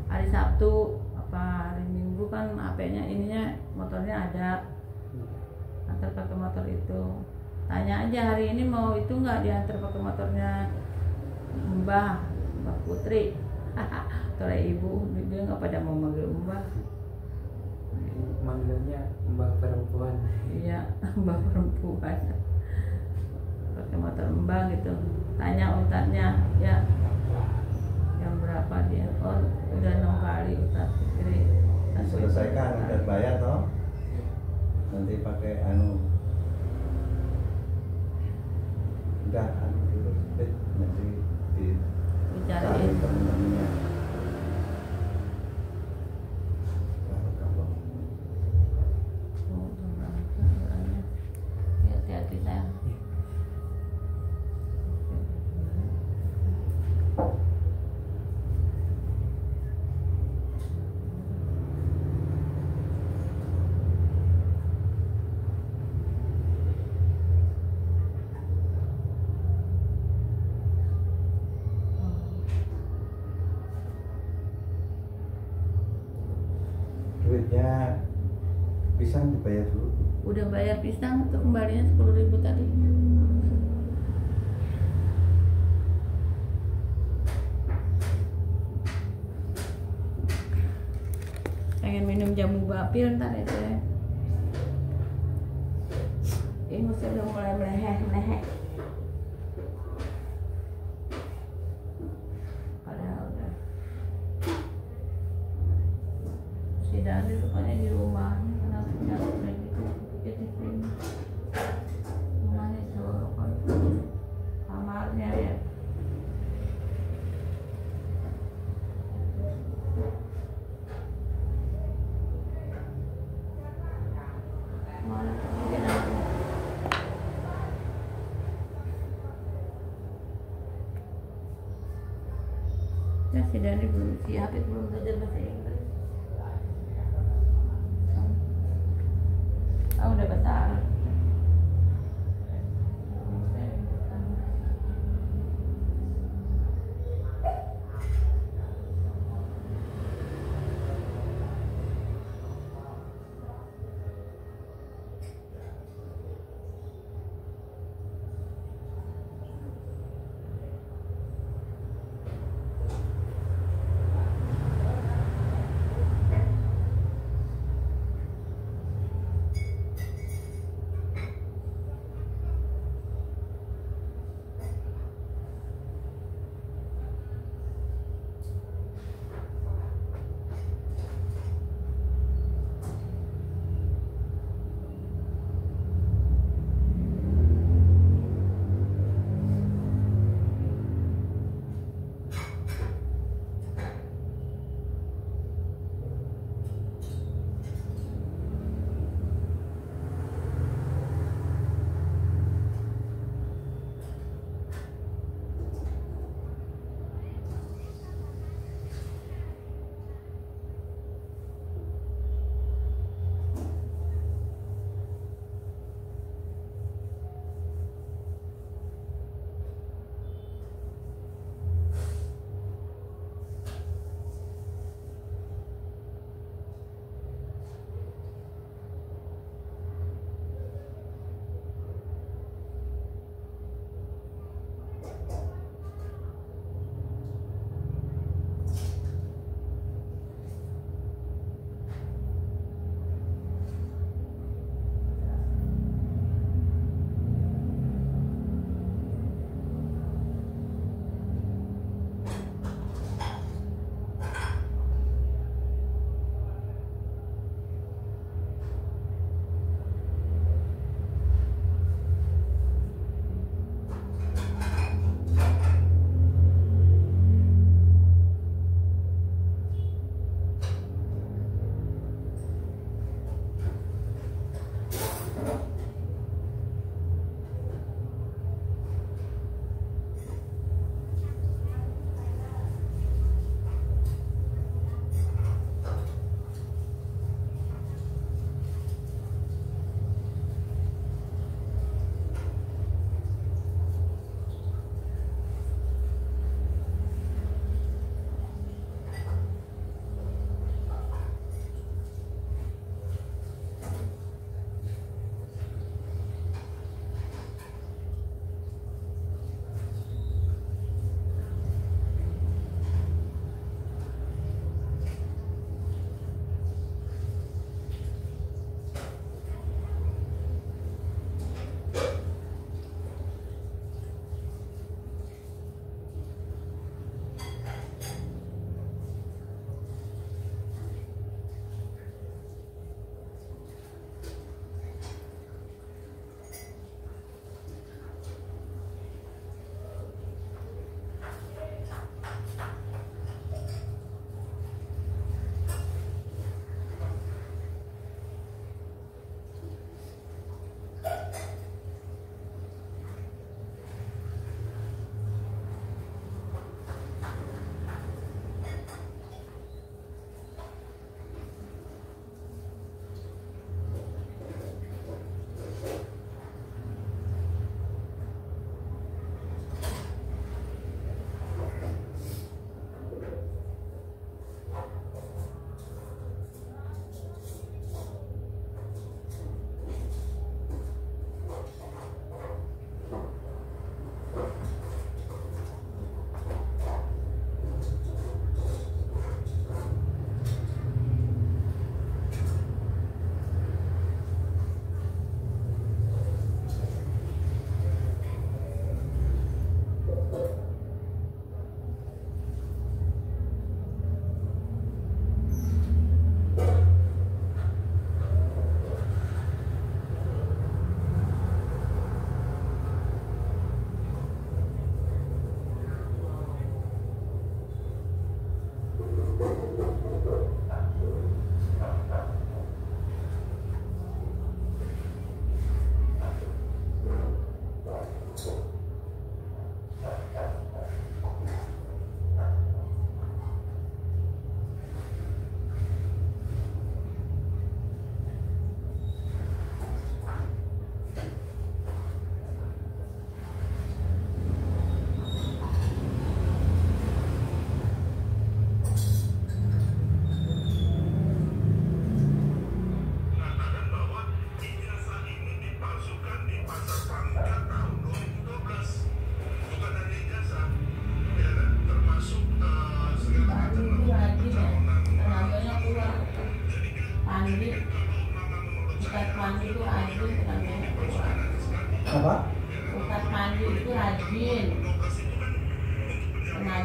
hari Sabtu apa hari Minggu kan HP-nya ininya motornya ada, antar pakai motor itu. Tanya aja hari ini mau itu nggak diantar pakai motornya Mbah Putri atau ibu, dia nggak pada mau manggil Mbah. Manggilnya Mbah perempuan. Iya, Mbah perempuan pakai motor Mbah gitu. Tanya ustadznya ya yang berapa dia. Oh udah 6 kali Ustadz Fikri. Selesaikan udah bayar toh, nanti pakai udah dulu nanti Dicariin. temen-temennya. Hati-hati sayang. Duitnya pisang dibayar dulu. Udah bayar pisang tuh kembalinya 10.000 tadi. Pengen minum jamu bapil ntar ya saya. Ini udah mulai meleheh. kamarnya ya. Mana dia namanya? Ya si Dani belum, si Hafid belum belajar bahasa Inggris. Ah udah bahasa Arab.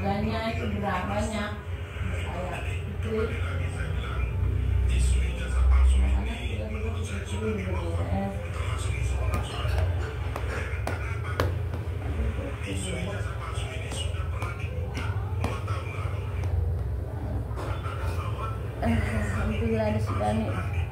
tenaganya itu banyak kayak itu anak juga alhamdulillah ada si Dani.